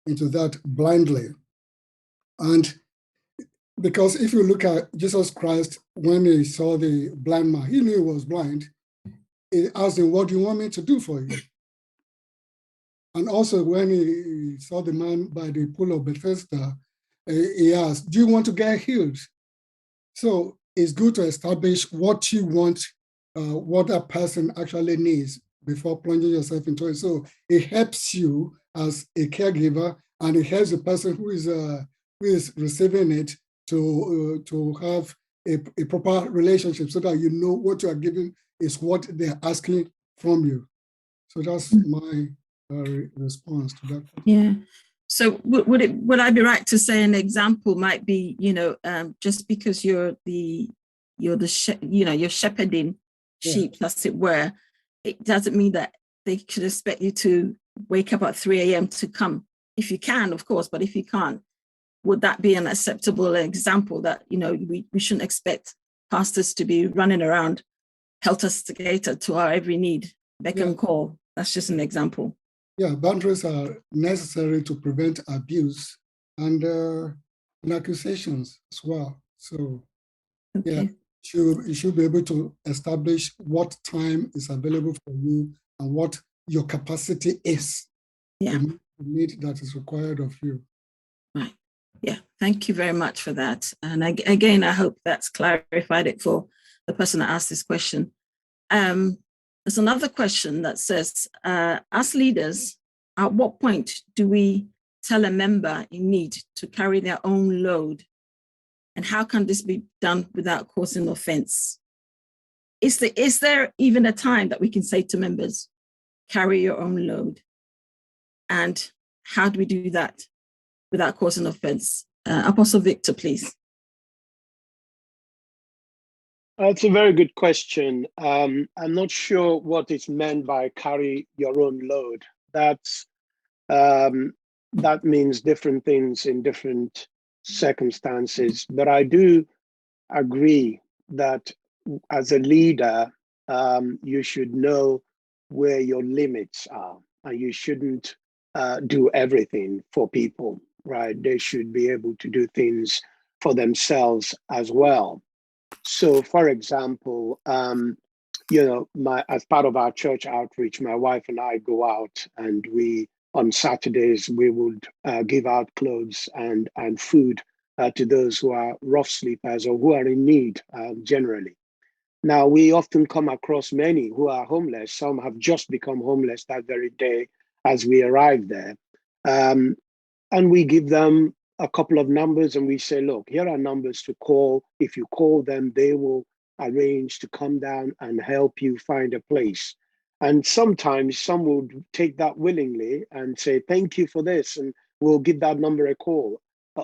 that blindly. And because if you look at Jesus Christ, when he saw the blind man, he knew he was blind. He asked him, what do you want me to do for you? And also when he saw the man by the pool of Bethesda, he asked, do you want to get healed? So it's good to establish what you want, what that person actually needs before plunging yourself into it. So it helps you as a caregiver, and it helps the person who is receiving it to have a proper relationship, so that you know what you are giving is what they're asking from you. So that's my response to that. Yeah. So would I be right to say an example might be, just because you're shepherding sheep, as it were, it doesn't mean that they should expect you to wake up at 3 a.m. to come. If you can, of course, but if you can't, would that be an acceptable example that, we shouldn't expect pastors to be running around helter-skelter to our every need, beck and call? That's just an example. Yeah, boundaries are necessary to prevent abuse and accusations as well. So, Okay. you should be able to establish what time is available for you and what your capacity is. Yeah. The need that is required of you. Right. Yeah. Thank you very much for that. And again, I hope that's clarified it for the person that asked this question. There's another question that says, as leaders, at what point do we tell a member in need to carry their own load? And how can this be done without causing offense? Is there even a time that we can say to members, carry your own load? And how do we do that without causing offense? Apostle Victor, please. That's a very good question. I'm not sure what is meant by carry your own load. That means different things in different circumstances. But I do agree that as a leader, you should know where your limits are, and you shouldn't do everything for people, right? They should be able to do things for themselves as well. So, for example, as part of our church outreach, my wife and I go out, and on Saturdays we would give out clothes and food to those who are rough sleepers or who are in need generally. Now, we often come across many who are homeless. Some have just become homeless that very day as we arrive there. And we give them a couple of numbers, and we say, look, here are numbers to call. If you call them, they will arrange to come down and help you find a place. And sometimes some will take that willingly and say, thank you for this, and we'll give that number a call.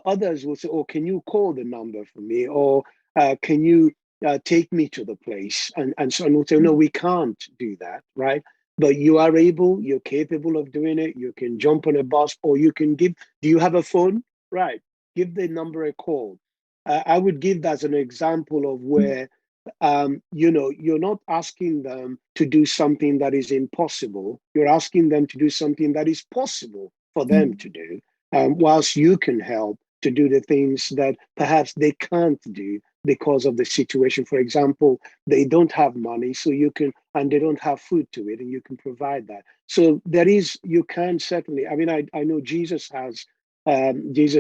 Others will say, oh, can you call the number for me? Or can you take me to the place? And so we'll say, no, we can't do that, right? But you are able, you're capable of doing it. You can jump on a bus, or you can do you have a phone? Right, give the number a call. I would give that as an example of where, you're not asking them to do something that is impossible. You're asking them to do something that is possible for them to do, whilst you can help to do the things that perhaps they can't do because of the situation. For example, they don't have money, so you can, and they don't have food to eat, and you can provide that. So you can certainly, I know Jesus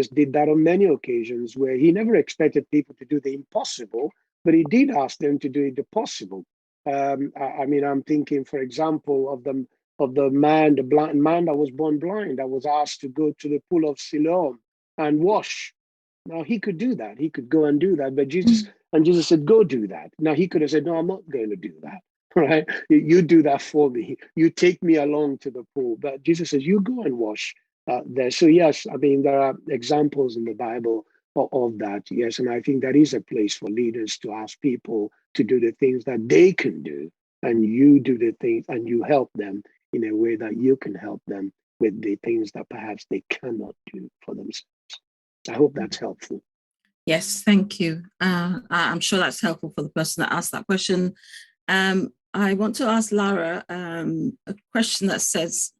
did that on many occasions, where he never expected people to do the impossible, but he did ask them to do the possible. I'm thinking, for example, of the blind man that was born blind, that was asked to go to the pool of Siloam and wash. Now, he could do that. He could go and do that. But Jesus said, go do that. Now, he could have said, no, I'm not going to do that. Right? You do that for me. You take me along to the pool. But Jesus says, you go and wash there. So, yes, there are examples in the Bible of that. Yes. And I think that is a place for leaders to ask people to do the things that they can do. And you do the things, and you help them in a way that you can help them with the things that perhaps they cannot do for themselves. I hope that's helpful. Yes, thank you. I'm sure that's helpful for the person that asked that question. I want to ask Lara a question that says,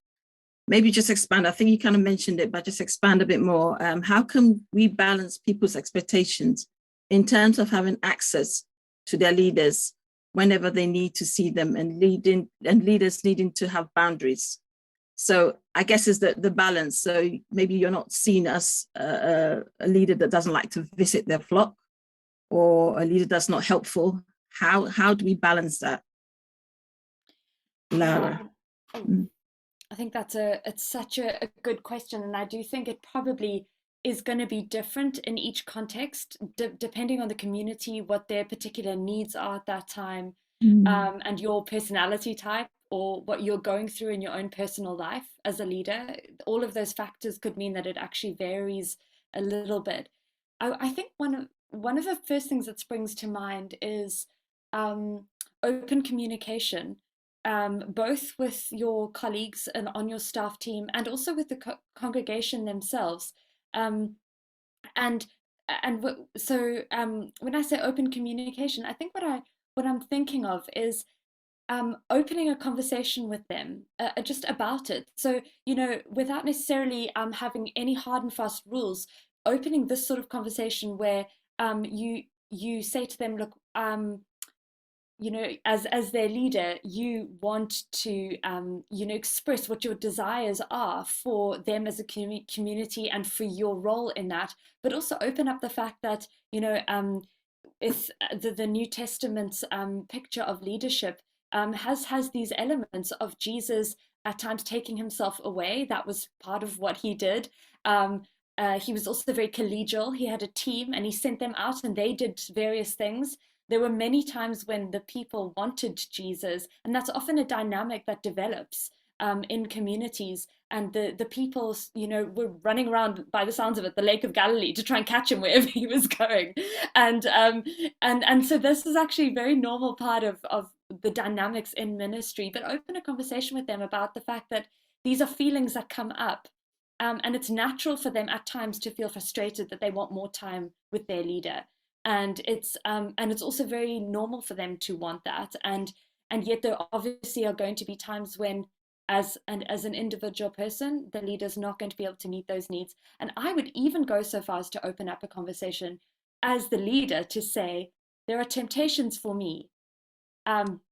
maybe just expand. I think you kind of mentioned it, but just expand a bit more. How can we balance people's expectations in terms of having access to their leaders whenever they need to see them, and leaders needing to have boundaries? So I guess is the balance. So maybe you're not seen as a leader that doesn't like to visit their flock, or a leader that's not helpful? How do we balance that, Lara? I think it's such a good question, and I do think it probably is going to be different in each context, depending on the community, what their particular needs are at that time, and your personality type, or what you're going through in your own personal life as a leader. All of those factors could mean that it actually varies a little bit. I think one of the first things that springs to mind is open communication, both with your colleagues and on your staff team, and also with the congregation themselves. So when I say open communication, I think what I'm thinking of is opening a conversation with them just about it. So, without necessarily having any hard and fast rules, opening this sort of conversation where you say to them, look, as their leader, you want to express what your desires are for them as a community and for your role in that, but also open up the fact that if the New Testament's picture of leadership has these elements of Jesus at times taking himself away. That was part of what he did. He was also very collegial. He had a team and he sent them out and they did various things. There were many times when the people wanted Jesus, and that's often a dynamic that develops in communities. And the people, were running around, by the sounds of it, the Lake of Galilee to try and catch him wherever he was going. And so this is actually a very normal part of the dynamics in ministry. But open a conversation with them about the fact that these are feelings that come up. And it's natural for them at times to feel frustrated that they want more time with their leader. And it's also very normal for them to want that. And yet there obviously are going to be times when, as an individual person, the leader's not going to be able to meet those needs. And I would even go so far as to open up a conversation as the leader to say, there are temptations for me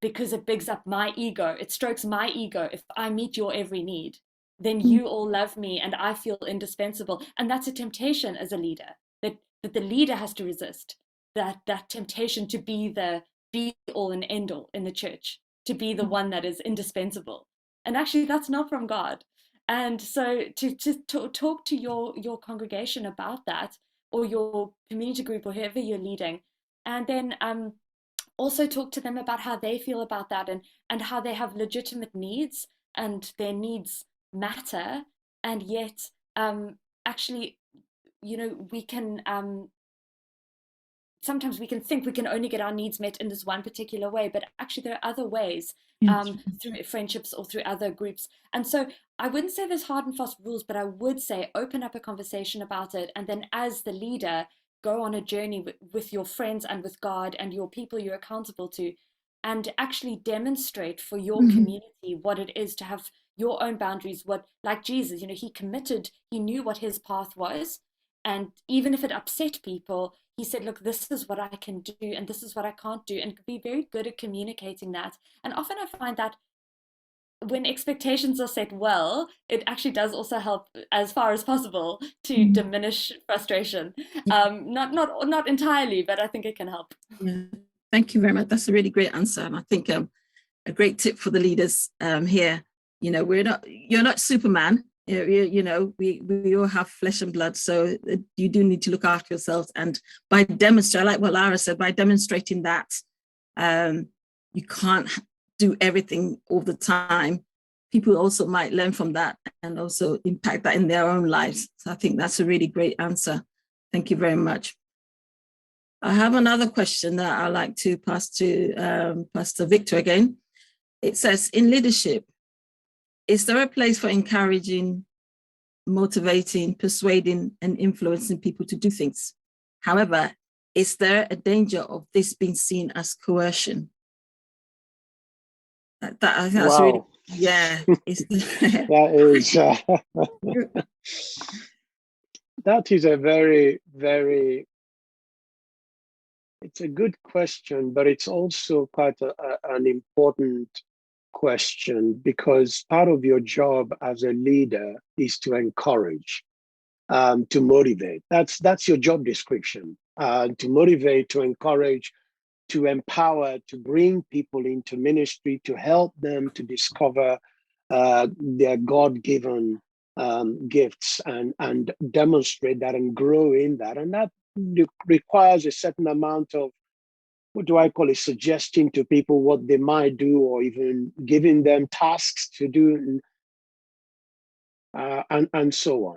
because it bigs up my ego. It strokes my ego. If I meet your every need, then you all love me and I feel indispensable. And that's a temptation as a leader that the leader has to resist, that temptation to be the be all and end all in the church, to be the one that is indispensable. And actually that's not from God. And so to talk to your congregation about that, or your community group, or whoever you're leading, and then also talk to them about how they feel about that, and how they have legitimate needs and their needs matter. And yet actually, we can sometimes we can think we can only get our needs met in this one particular way, but actually there are other ways, through friendships or through other groups. And so I wouldn't say there's hard and fast rules, but I would say open up a conversation about it. And then as the leader, go on a journey with your friends and with God and your people you're accountable to, and actually demonstrate for your community what it is to have your own boundaries. What, like Jesus, he committed, he knew what his path was. And even if it upset people, he said, look, this is what I can do and this is what I can't do, and be very good at communicating that. And often I find that when expectations are set well, it actually does also help, as far as possible, to diminish frustration. Not entirely, but I think it can help. Yeah. Thank you very much. That's a really great answer. And I think a great tip for the leaders here. You're not Superman. We all have flesh and blood, so you do need to look after yourselves. And by demonstrating, like what Lara said, by demonstrating that you can't do everything all the time, people also might learn from that and also impact that in their own lives. So I think that's a really great answer. Thank you very much. I have another question that I'd like to pass to Pastor Victor again. It says, in leadership, is there a place for encouraging, motivating, persuading, and influencing people to do things? However, is there a danger of this being seen as coercion? I think that's Wow. really, yeah. That is a very, very, it's a good question, but it's also quite an important question, because part of your job as a leader is to encourage, to motivate. That's your job description. to motivate, to encourage, to empower, to bring people into ministry, to help them to discover their God-given gifts and demonstrate that and grow in that. And that requires a certain amount of, what do I call it, suggesting to people what they might do, or even giving them tasks to do, and so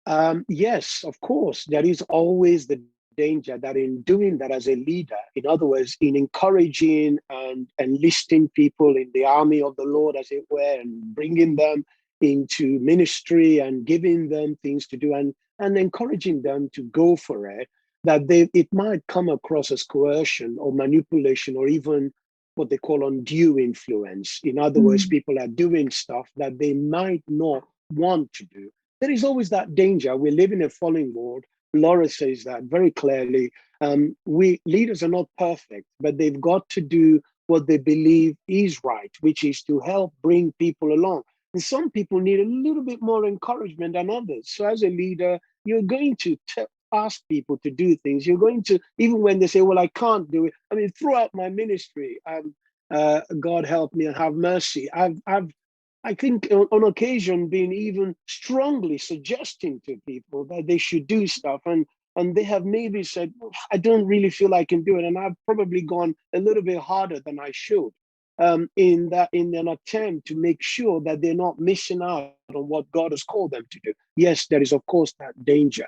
on. Yes, of course, there is always the danger that in doing that as a leader, in other words, in encouraging and enlisting people in the army of the Lord, as it were, and bringing them into ministry and giving them things to do and encouraging them to go for it, that it might come across as coercion or manipulation, or even what they call undue influence. In other words, people are doing stuff that they might not want to do. There is always that danger. We live in a fallen world. Lara says that very clearly. We leaders are not perfect, but they've got to do what they believe is right, which is to help bring people along. And some people need a little bit more encouragement than others. So as a leader, you're going to ask people to do things. You're going to, even when they say, well, I can't do it. I mean, throughout my ministry, God help me and have mercy, I think on occasion been even strongly suggesting to people that they should do stuff, and they have maybe said, I don't really feel I can do it, and I've probably gone a little bit harder than I should in an attempt to make sure that they're not missing out on what God has called them to do. Yes, there is of course that danger.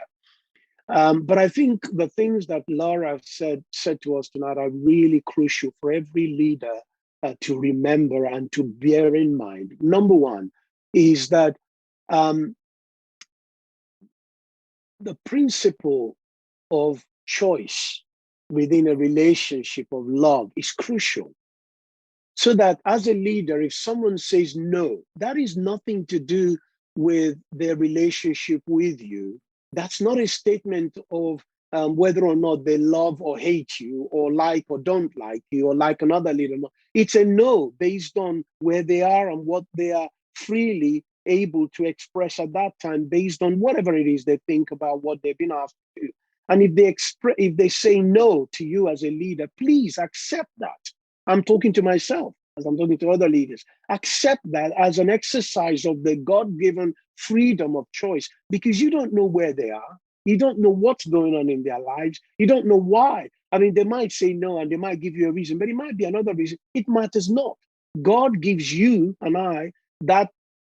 But I think the things that Lara said to us tonight are really crucial for every leader to remember and to bear in mind. Number one is that the principle of choice within a relationship of love is crucial. So that as a leader, if someone says no, that is nothing to do with their relationship with you. That's not a statement of whether or not they love or hate you, or like or don't like you, or like another leader. It's a no based on where they are and what they are freely able to express at that time, based on whatever it is they think about what they've been asked to do. And if they say no to you as a leader, please accept that. I'm talking to myself as I'm talking to other leaders. Accept that as an exercise of the God-given freedom of choice, because you don't know where they are. You don't know what's going on in their lives. You don't know why. I mean, they might say no and they might give you a reason, but it might be another reason. It matters not. God gives you and I that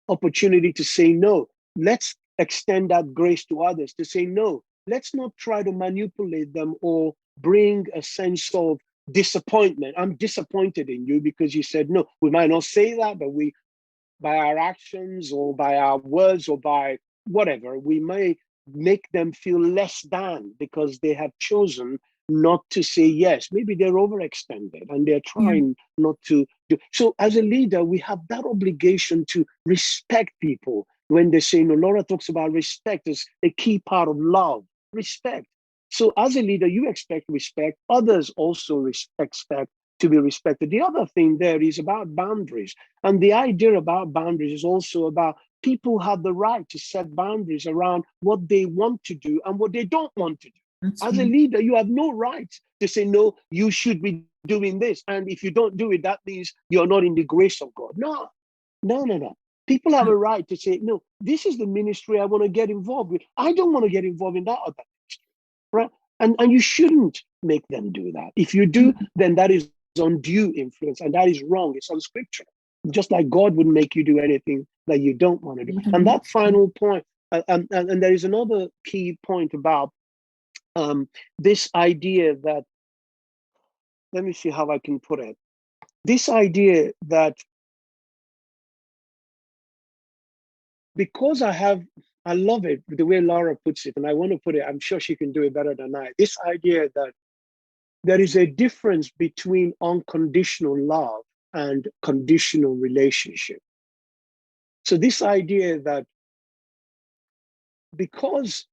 opportunity to say no. Let's extend that grace to others to say no. Let's not try to manipulate them or bring a sense of disappointment. I'm disappointed in you because you said no. We might not say that, but we, by our actions or by our words or by whatever, we may make them feel less than because they have chosen not to say yes. Maybe they're overextended and they're trying not to do. So as a leader, we have that obligation to respect people when they say no. Lara talks about respect as a key part of love. Respect. So as a leader, you expect respect. Others also expect to be respected. The other thing there is about boundaries. And the idea about boundaries is also about people have the right to set boundaries around what they want to do and what they don't want to do. That's As a right. leader, you have no right to say, no, you should be doing this. And if you don't do it, that means you're not in the grace of God. No. People have a right to say, no, this is the ministry I want to get involved with. I don't want to get involved in that other ministry, right? And you shouldn't make them do that. If you do, then that is undue influence, and that is wrong. It's unscriptural. Just like God wouldn't make you do anything that you don't want to do. And that final point, and there is another key point about this idea that, let me see how I can put it. This idea that because I love it, the way Lara puts it, and I want to put it, I'm sure she can do it better than I. This idea that there is a difference between unconditional love and conditional relationship. So this idea that because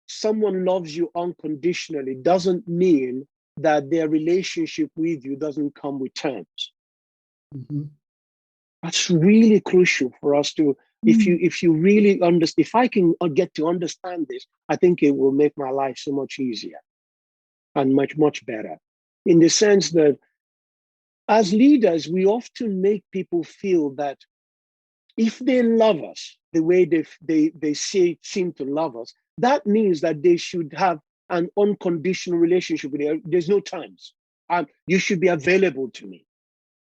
someone loves you unconditionally doesn't mean that their relationship with you doesn't come with terms. That's really crucial for us to If you really understand, if I can get to understand this, I think it will make my life so much easier and much better. In the sense that as leaders, we often make people feel that if they love us the way they seem to love us, that means that they should have an unconditional relationship with you. There's no terms. You should be available to me.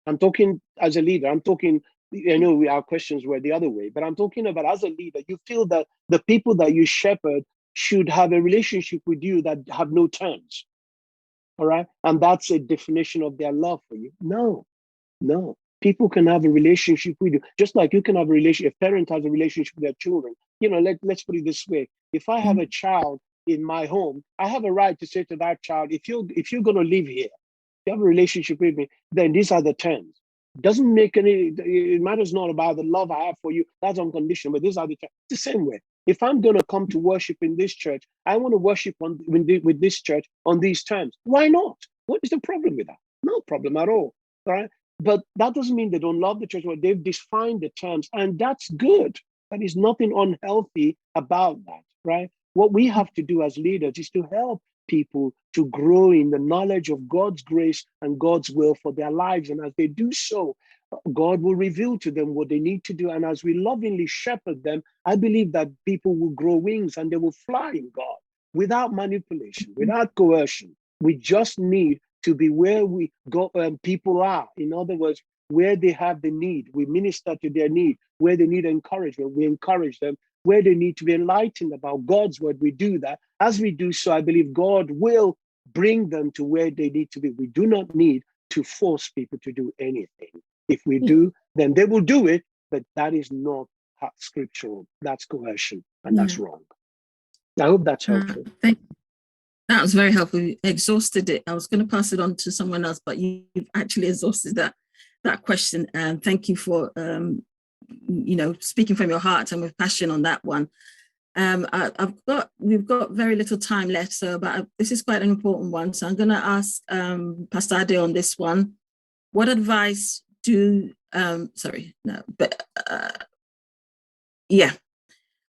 I'm talking as a leader. I'm talking, I know our questions were the other way, but I'm talking about as a leader, you feel that the people that you shepherd should have a relationship with you that have no terms. All right. And that's a definition of their love for you. No. People can have a relationship with you, just like you can have a relationship. A parent has a relationship with their children. Let's put it this way. If I have a child in my home, I have a right to say to that child, if you're going to live here, you have a relationship with me, then these are the terms. It matters not about the love I have for you. That's unconditional, but these are the terms. It's the same way. If I'm going to come to worship in this church, I want to worship with this church on these terms. Why not? What is the problem with that? No problem at all. All right. But that doesn't mean they don't love the church. Well, they've defined the terms, and that's good. There is nothing unhealthy about that, right? What we have to do as leaders is to help people to grow in the knowledge of God's grace and God's will for their lives. And as they do so, God will reveal to them what they need to do. And as we lovingly shepherd them, I believe that people will grow wings and they will fly in God without manipulation, without coercion. We just need to be where we go, people are. In other words, where they have the need, we minister to their need. Where they need encouragement, we encourage them. Where they need to be enlightened about God's word, we do that. As we do so, I believe God will bring them to where they need to be. We do not need to force people to do anything. If we do, then they will do it, but that is not scriptural. That's coercion, and that's wrong. I hope that's helpful. That was very helpful. You exhausted it. I was going to pass it on to someone else, but you've actually exhausted that question. And thank you for speaking from your heart and with passion on that one. We've got very little time left, but this is quite an important one. So I'm going to ask Pastor Ade on this one. What advice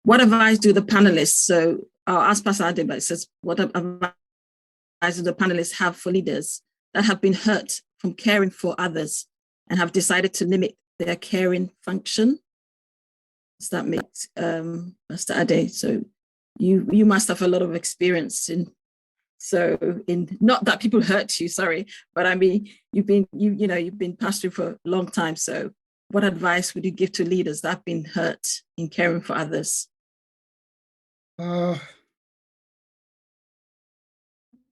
what advice do the panelists? So I'll ask Pastor Ade, but it says, what advice do the panelists have for leaders that have been hurt from caring for others and have decided to limit their caring function? Does that make Pastor Ade? So you must have a lot of experience in not that people hurt you, sorry, but I mean you've been pastoring for a long time. So what advice would you give to leaders that have been hurt in caring for others?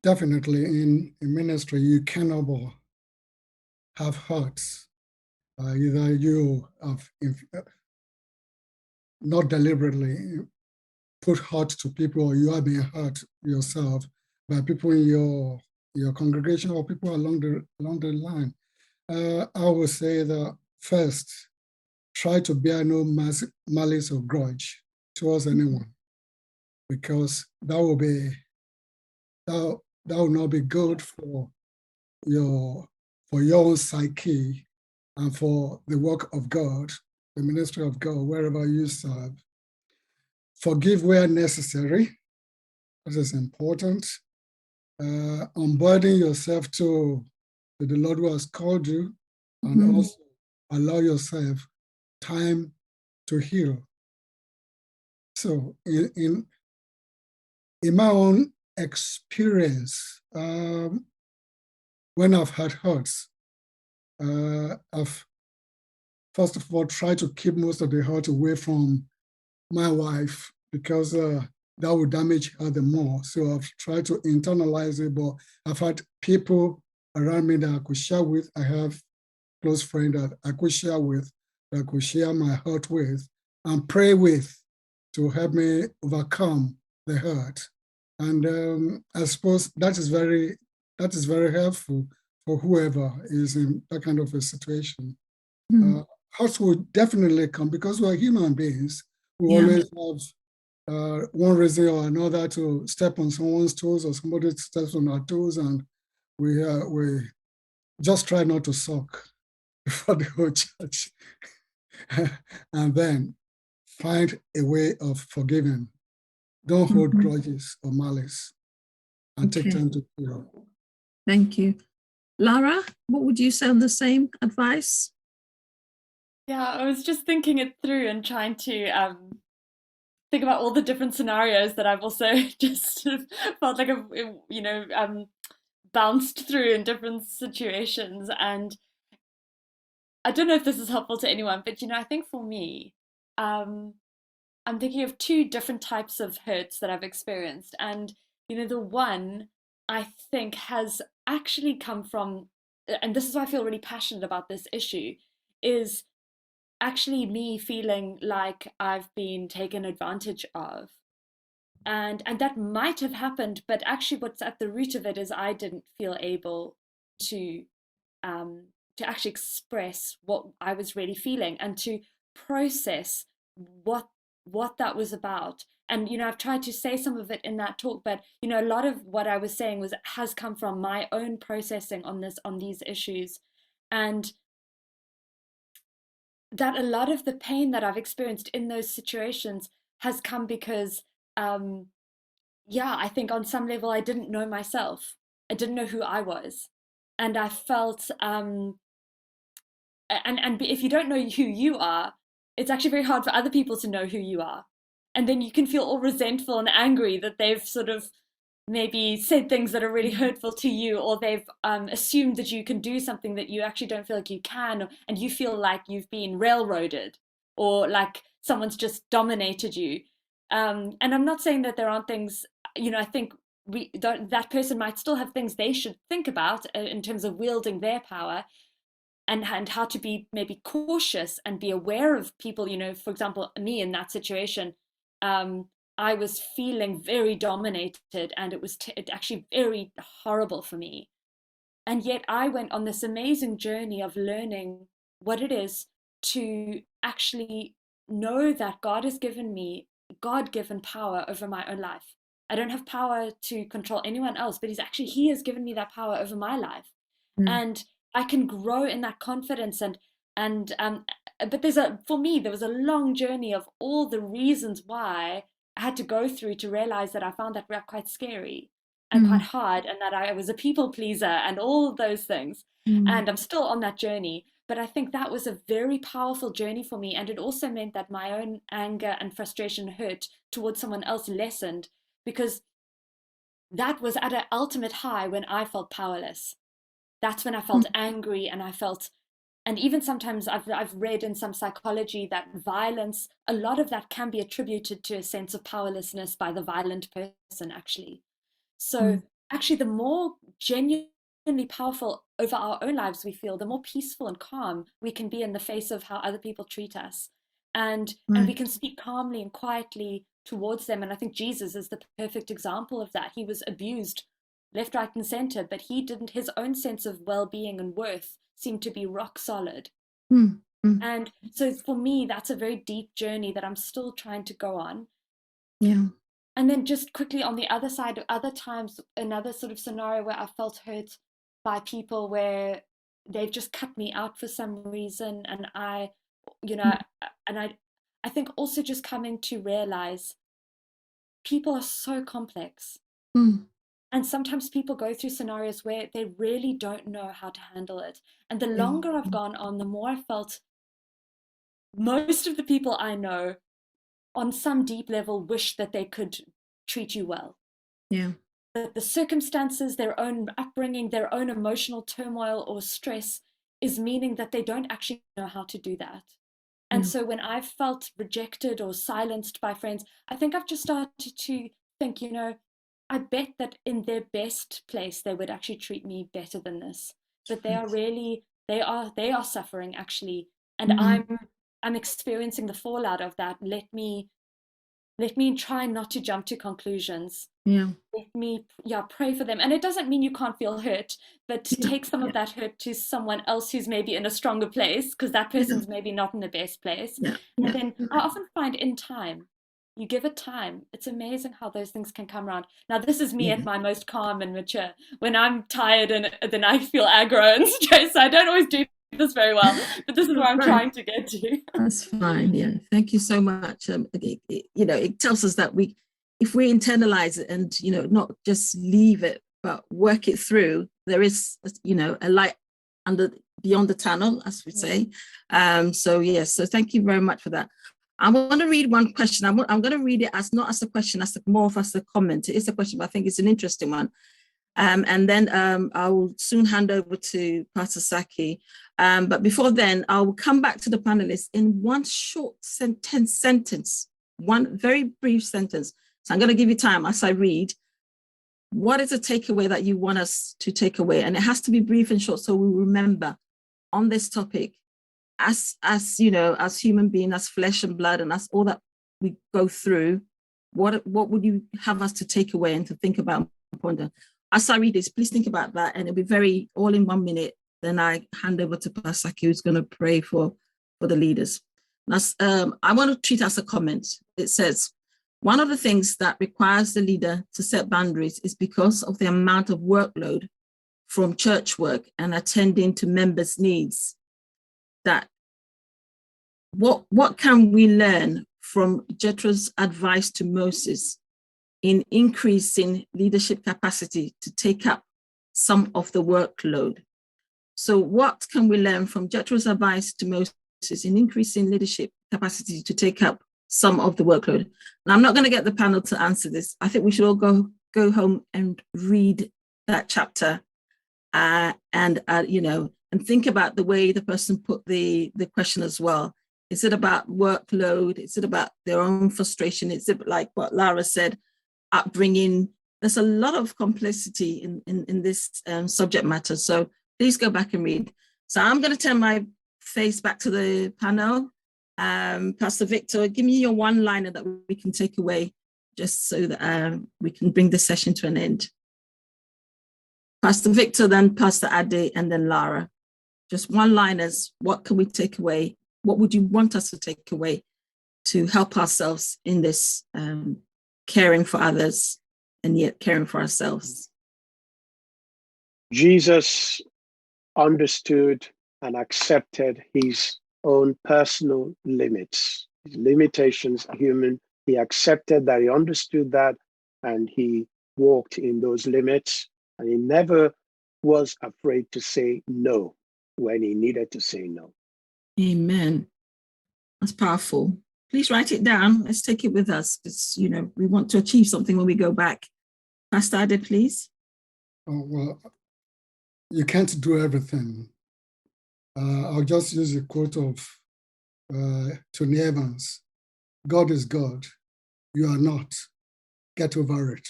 Definitely in ministry, you cannot have hurts. Either you have not deliberately put hurt to people, or you have been hurt yourself by people in your congregation or people along the line. I would say that first, try to bear no malice or grudge towards anyone, because that will not be good for your own psyche and for the work of God, the ministry of God, wherever you serve. Forgive where necessary. This is important. Unburden yourself to the Lord who has called you, and also allow yourself time to heal. So in my own experience, when I've had hurts, I've first of all tried to keep most of the hurt away from my wife, because that would damage her the more. So I've tried to internalize it, but I've had people around me that I could share with. I have close friends that I could share with, that I could share my hurt with and pray with to help me overcome the hurt. And I suppose that is very helpful for whoever is in that kind of a situation. Hurts will definitely come because we're human beings. We always have one reason or another to step on someone's toes, or somebody steps on our toes, and we just try not to sulk before the whole church. And then find a way of forgiving. Don't hold grudges or malice, and take time to heal. Thank you. Lara, what would you say on the same advice? Yeah, I was just thinking it through and trying to think about all the different scenarios that I've also just sort of felt like I've, bounced through in different situations. And I don't know if this is helpful to anyone, but I think for me, I'm thinking of two different types of hurts that I've experienced. And, the one I think has actually come from, and this is why I feel really passionate about this issue, is actually me feeling like I've been taken advantage of. And that might have happened, but actually what's at the root of it is I didn't feel able to actually express what I was really feeling and to process what that was about. And I've tried to say some of it in that talk, but a lot of what I was saying has come from my own processing on these issues. And that a lot of the pain that I've experienced in those situations has come because I think on some level I didn't know myself. I didn't know who I was. And I felt and if you don't know who you are, it's actually very hard for other people to know who you are. And then you can feel all resentful and angry that they've sort of maybe said things that are really hurtful to you, or they've assumed that you can do something that you actually don't feel like you can, and you feel like you've been railroaded or like someone's just dominated you. And I'm not saying that there aren't things, I think that person might still have things they should think about in terms of wielding their power, and how to be maybe cautious and be aware of people. For example, me in that situation, I was feeling very dominated, and it was actually very horrible for me. And yet I went on this amazing journey of learning what it is to actually know that God has given me God-given power over my own life. I don't have power to control anyone else, but he has given me that power over my life. And I can grow in that confidence. But for me, there was a long journey of all the reasons why I had to go through to realize that I found that quite scary and quite hard, and that I was a people pleaser and all of those things. And I'm still on that journey. But I think that was a very powerful journey for me. And it also meant that my own anger and frustration, hurt towards someone else, lessened, because that was at an ultimate high when I felt powerless. That's when I felt angry, and even sometimes I've read in some psychology that violence, a lot of that can be attributed to a sense of powerlessness by the violent person, actually. So actually, the more genuinely powerful over our own lives we feel, the more peaceful and calm we can be in the face of how other people treat us. And we can speak calmly and quietly towards them. And I think Jesus is the perfect example of that. He was abused left, right, and center, but his own sense of well-being and worth seemed to be rock solid. And so for me, that's a very deep journey that I'm still trying to go on. And then just quickly on the other side, other times, another sort of scenario where I felt hurt by people where they've just cut me out for some reason. And I think also just coming to realize people are so complex. And sometimes people go through scenarios where they really don't know how to handle it. And the longer I've gone on, the more I felt most of the people I know on some deep level wish that they could treat you well. The circumstances, their own upbringing, their own emotional turmoil or stress is meaning that they don't actually know how to do that. And so when I've felt rejected or silenced by friends, I think I've just started to think, I bet that in their best place, they would actually treat me better than this. But they are suffering, actually. And I'm experiencing the fallout of that. Let me try not to jump to conclusions. Let me pray for them. And it doesn't mean you can't feel hurt, but take some of that hurt to someone else who's maybe in a stronger place, because that person's maybe not in the best place. And then I often find in time, you give it time, it's amazing how those things can come around. Now, this is me at my most calm and mature. When I'm tired and then I feel aggro and stressed, I don't always do this very well, but this is where I'm trying to get to. That's fine. Yeah. Thank you so much. It tells us that if we internalize it and, not just leave it, but work it through, there is, a light beyond the tunnel, as we say. So thank you very much for that. I want to read one question. I'm going to read it as not as a question, more as a comment. It is a question, but I think it's an interesting one. And then I will soon hand over to Pastor Saki. But before then, I will come back to the panelists in one short sentence, one very brief sentence. So I'm going to give you time as I read. What is a takeaway that you want us to take away? And it has to be brief and short so we remember on this topic as human beings, as flesh and blood, and as all that we go through. What would you have us to take away and to think about and ponder? As I read this, please think about that, and it'll be very all in 1 minute. Then I hand over to Pastor Saki, who's going to pray for the leaders. Now, I want to treat it as a comment. It says, one of the things that requires the leader to set boundaries is because of the amount of workload from church work and attending to members' needs. That what can we learn from Jethro's advice to Moses in increasing leadership capacity to take up some of the workload? So what can we learn from Jethro's advice to Moses in increasing leadership capacity to take up some of the workload? Now, I'm not going to get the panel to answer this. I think we should all go home and read that chapter and think about the way the person put the question as well. Is it about workload? Is it about their own frustration? Is it like what Lara said, upbringing? There's a lot of complexity in this subject matter. So please go back and read. So I'm going to turn my face back to the panel. Pastor Victor, give me your one-liner that we can take away just so that we can bring the session to an end. Pastor Victor, then Pastor Ade, and then Lara. Just one-liners, what can we take away? What would you want us to take away to help ourselves in this caring for others and yet caring for ourselves? Jesus understood and accepted his own personal limits, his limitations are human. He accepted that, he understood that, and he walked in those limits, and he never was afraid to say no when he needed to say no. Amen. That's powerful. Please write it down. Let's take it with us because, we want to achieve something when we go back. Pastor Ade, please. Oh, well, you can't do everything. I'll just use a quote of Tony Evans. God is God. You are not. Get over it.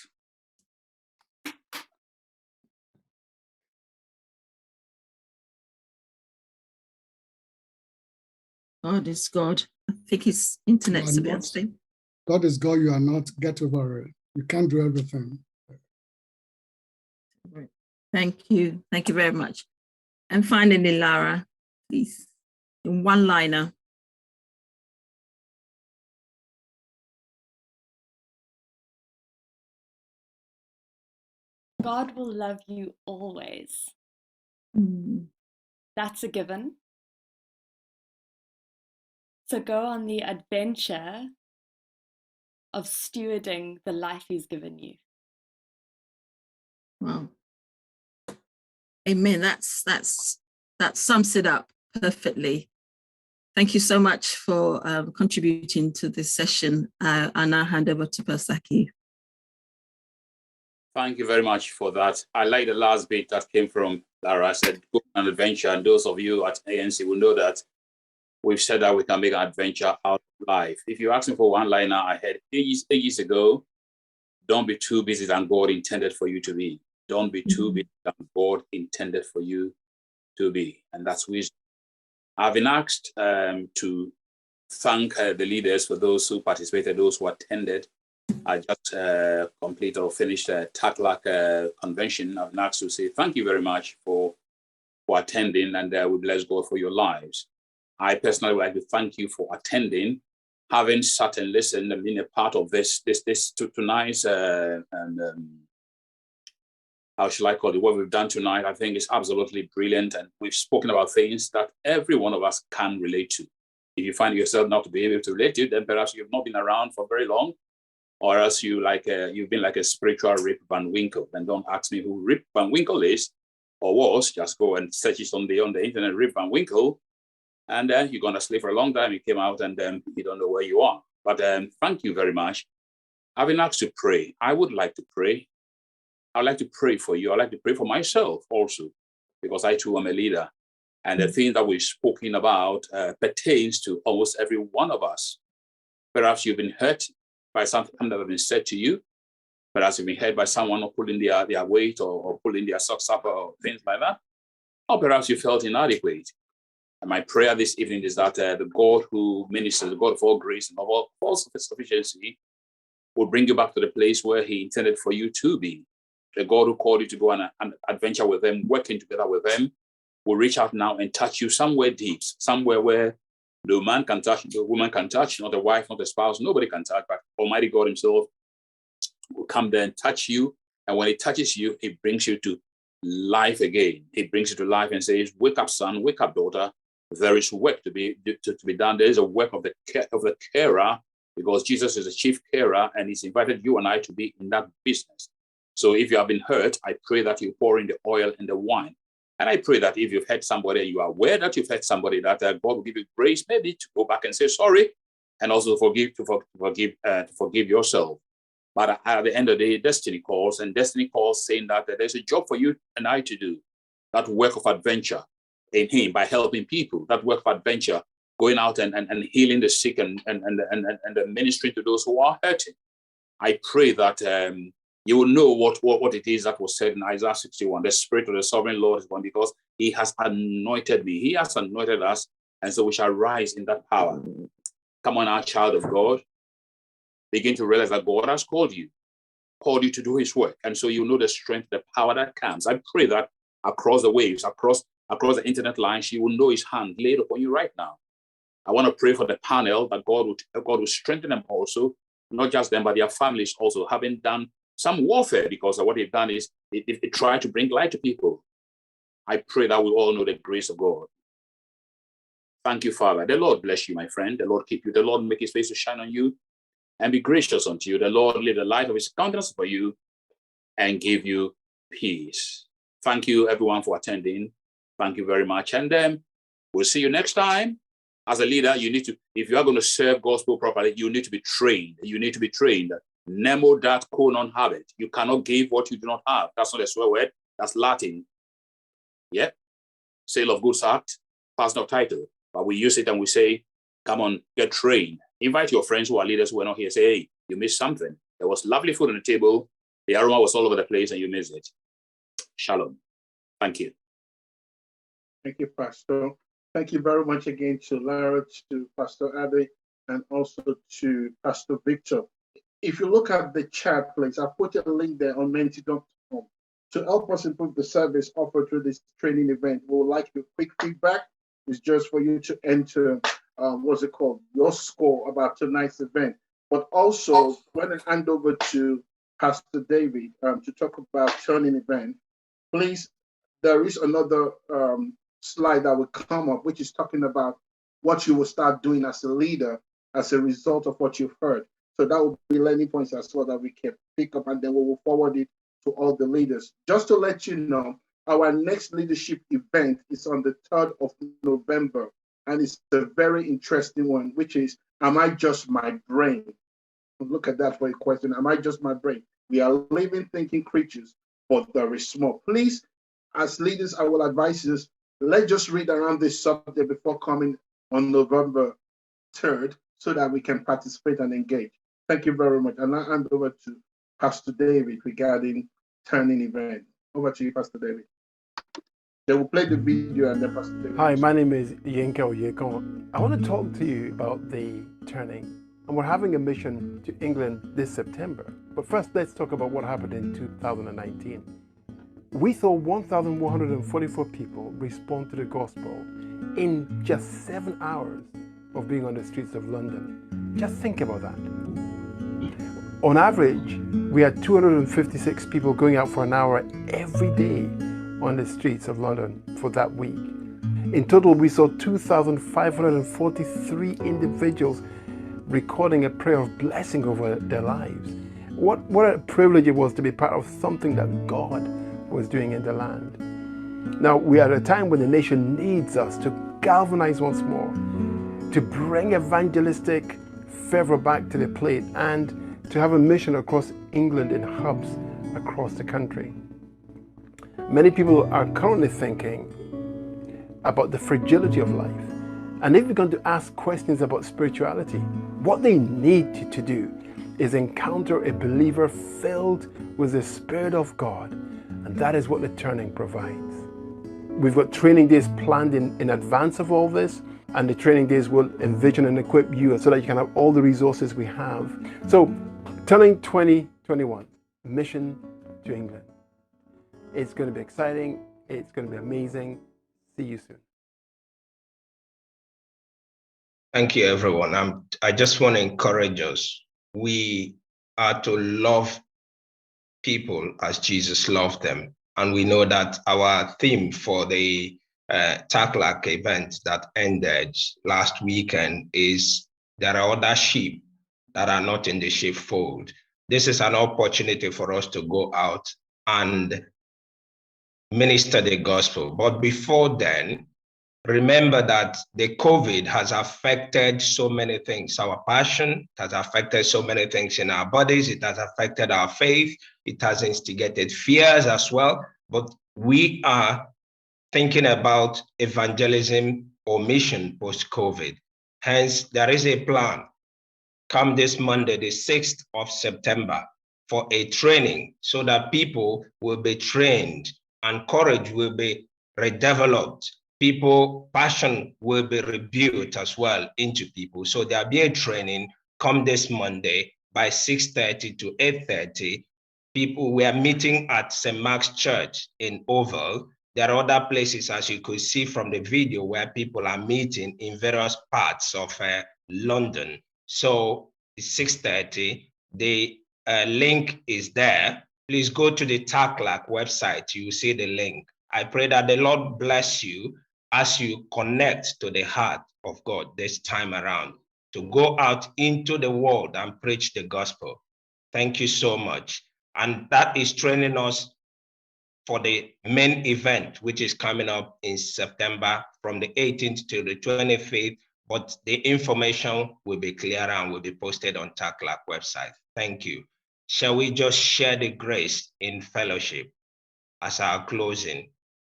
God is God. I think his internet's a bit unstable. God is God. You are not. Get over it. You can't do everything. Thank you. Thank you very much. And finally, Lara, please, in one-liner. God will love you always. That's a given. So go on the adventure of stewarding the life he's given you. Wow. Amen. That sums it up perfectly. Thank you so much for contributing to this session. I now hand over to Pastor Saki. Thank you very much for that. I like the last bit that came from Lara. I said, go on an adventure. And those of you at ANC will know that we've said that we can make an adventure out of life. If you ask me for one liner, I had ages ago, don't be too busy than God intended for you to be. Don't be too busy than God intended for you to be. And that's wisdom. I've been asked to thank the leaders for those who participated, those who attended. I just completed or finished a TACLAC convention. I've been asked to say thank you very much for attending, and we bless God for your lives. I personally would like to thank you for attending, having sat and listened and being a part of this tonight's how shall I call it, what we've done tonight, I think is absolutely brilliant. And we've spoken about things that every one of us can relate to. If you find yourself not to be able to relate to it, then perhaps you've not been around for very long, or else you've been like a spiritual Rip Van Winkle. And don't ask me who Rip Van Winkle is or was. Just go and search it on the internet, Rip Van Winkle, and then you're gonna sleep for a long time. You came out and then you don't know where you are. But thank you very much. I've been asked to pray. I would like to pray. I'd like to pray for you. I'd like to pray for myself also, because I too am a leader. And the thing that we've spoken about pertains to almost every one of us. Perhaps you've been hurt by something that has been said to you. Perhaps you've been hurt by someone pulling their weight or pulling their socks up or things like that. Or perhaps you felt inadequate. And my prayer this evening is that the God who ministers, the God of all grace and of all sufficiency, will bring you back to the place where he intended for you to be. The God who called you to go on an adventure with them, working together with them, will reach out now and touch you somewhere deep, somewhere where no man can touch, no woman can touch, not a wife, not a spouse, nobody can touch, but Almighty God himself will come there and touch you. And when he touches you, he brings you to life again. He brings you to life and says, wake up, son, wake up, daughter. There is work to be done. There is a work of the carer, because Jesus is a chief carer and he's invited you and I to be in that business. So if you have been hurt, I pray that you pour in the oil and the wine. And I pray that if you've hurt somebody, you are aware that you've hurt somebody, that God will give you grace maybe to go back and say sorry, and also to forgive yourself. But at the end of the day, destiny calls, and destiny calls saying that there's a job for you and I to do. That work of adventure in him by helping people, that work of adventure, going out and healing the sick and ministering to those who are hurting. I pray that you will know what it is that was said in Isaiah 61. The Spirit of the Sovereign Lord is one, because he has anointed me. He has anointed us, and so we shall rise in that power. Come on, our child of God. Begin to realize that God has called you to do his work. And so you know the strength, the power that comes. I pray that across the waves, across the internet lines, you will know his hand laid upon you right now. I want to pray for the panel that God will strengthen them also, not just them, but their families also, having done some warfare, because of what they've done is they try to bring light to people. I pray that we all know the grace of God. Thank you, Father. The Lord bless you, my friend. The Lord keep you. The Lord make his face to shine on you and be gracious unto you. The Lord leave the light of his countenance for you and give you peace. Thank you, everyone, for attending. Thank you very much. And we'll see you next time. As a leader, you need to, if you are going to serve gospel properly, you need to be trained. You need to be trained. Nemo dat non habet. You cannot give what you do not have. That's not a swear word. That's Latin. Yeah. Sale of goods act, personal title. But we use it and we say, come on, get trained. Invite your friends who are leaders who are not here. Say, hey, you missed something. There was lovely food on the table. The aroma was all over the place and you missed it. Shalom. Thank you. Thank you, Pastor. Thank you very much again to Lara, to Pastor Ade, and also to Pastor Victor. If you look at the chat, please, I put a link there on menti.com. To help us improve the service offered through this training event, we would like your quick feedback. It's just for you to enter, your score about tonight's event. But also, when I hand over to Pastor David to talk about turning event, please, there is another slide that will come up, which is talking about what you will start doing as a leader as a result of what you've heard. So that will be learning points as well that we can pick up, and then we will forward it to all the leaders. Just to let you know, our next leadership event is on the 3rd of November, and it's a very interesting one, which is, am I just my brain? Look at that for a question. Am I just my brain? We are living, thinking creatures, but there is more. Please, as leaders, I will advise you, let's just read around this subject before coming on November 3rd so that we can participate and engage. Thank you very much. And I hand over to Pastor David regarding turning event. Over to you, Pastor David. They will play the video and then Pastor David. Hi, my name is Yinka Oyekon. I want to talk to you about the turning. And we're having a mission to England this September. But first, let's talk about what happened in 2019. We saw 1,144 people respond to the gospel in just 7 hours of being on the streets of London. Just think about that. On average, we had 256 people going out for an hour every day on the streets of London for that week. In total, we saw 2,543 individuals recording a prayer of blessing over their lives. What a privilege it was to be part of something that God was doing in the land. Now, we are at a time when the nation needs us to galvanize once more, to bring evangelistic fervor back to the plate, and to have a mission across England in hubs across the country. Many people are currently thinking about the fragility of life, and they've begun to ask questions about spirituality. What they need to do is encounter a believer filled with the Spirit of God, and that is what the turning provides. We've got training days planned in advance of all this, and the training days will envision and equip you so that you can have all the resources we have. So, Turning 2021, Mission to England. It's going to be exciting. It's going to be amazing. See you soon. Thank you, everyone. I just want to encourage us. We are to love people as Jesus loved them. And we know that our theme for the TACLAC event that ended last weekend is there are other sheep that are not in the sheepfold. This is an opportunity for us to go out and minister the gospel. But before then, remember that the COVID has affected so many things. Our passion has affected so many things in our bodies. It has affected our faith. It has instigated fears as well. But we are thinking about evangelism or mission post-COVID. Hence, there is a plan. Come this Monday, the 6th of September, for a training so that people will be trained and courage will be redeveloped. People, passion will be rebuilt as well into people. So there'll be a training come this Monday by 6:30 to 8:30. People, we are meeting at St. Mark's Church in Oval. There are other places, as you could see from the video, where people are meeting in various parts of London. So it's 6:30. The link is there. Please go to the TACLAC website. You will see the link. I pray that the Lord bless you as you connect to the heart of God this time around to go out into the world and preach the gospel. Thank you so much. And that is training us for the main event, which is coming up in September from the 18th to the 25th. But the information will be clearer and will be posted on TACLAC website. Thank you. Shall we just share the grace in fellowship as our closing?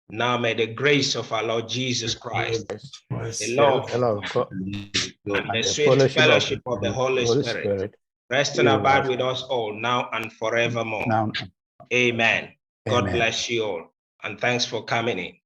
Now may the grace of our Lord Jesus Christ, the love of God, and the sweet fellowship of the Holy Spirit rest and abide with us all now and forevermore. Amen. God bless you all. And thanks for coming in.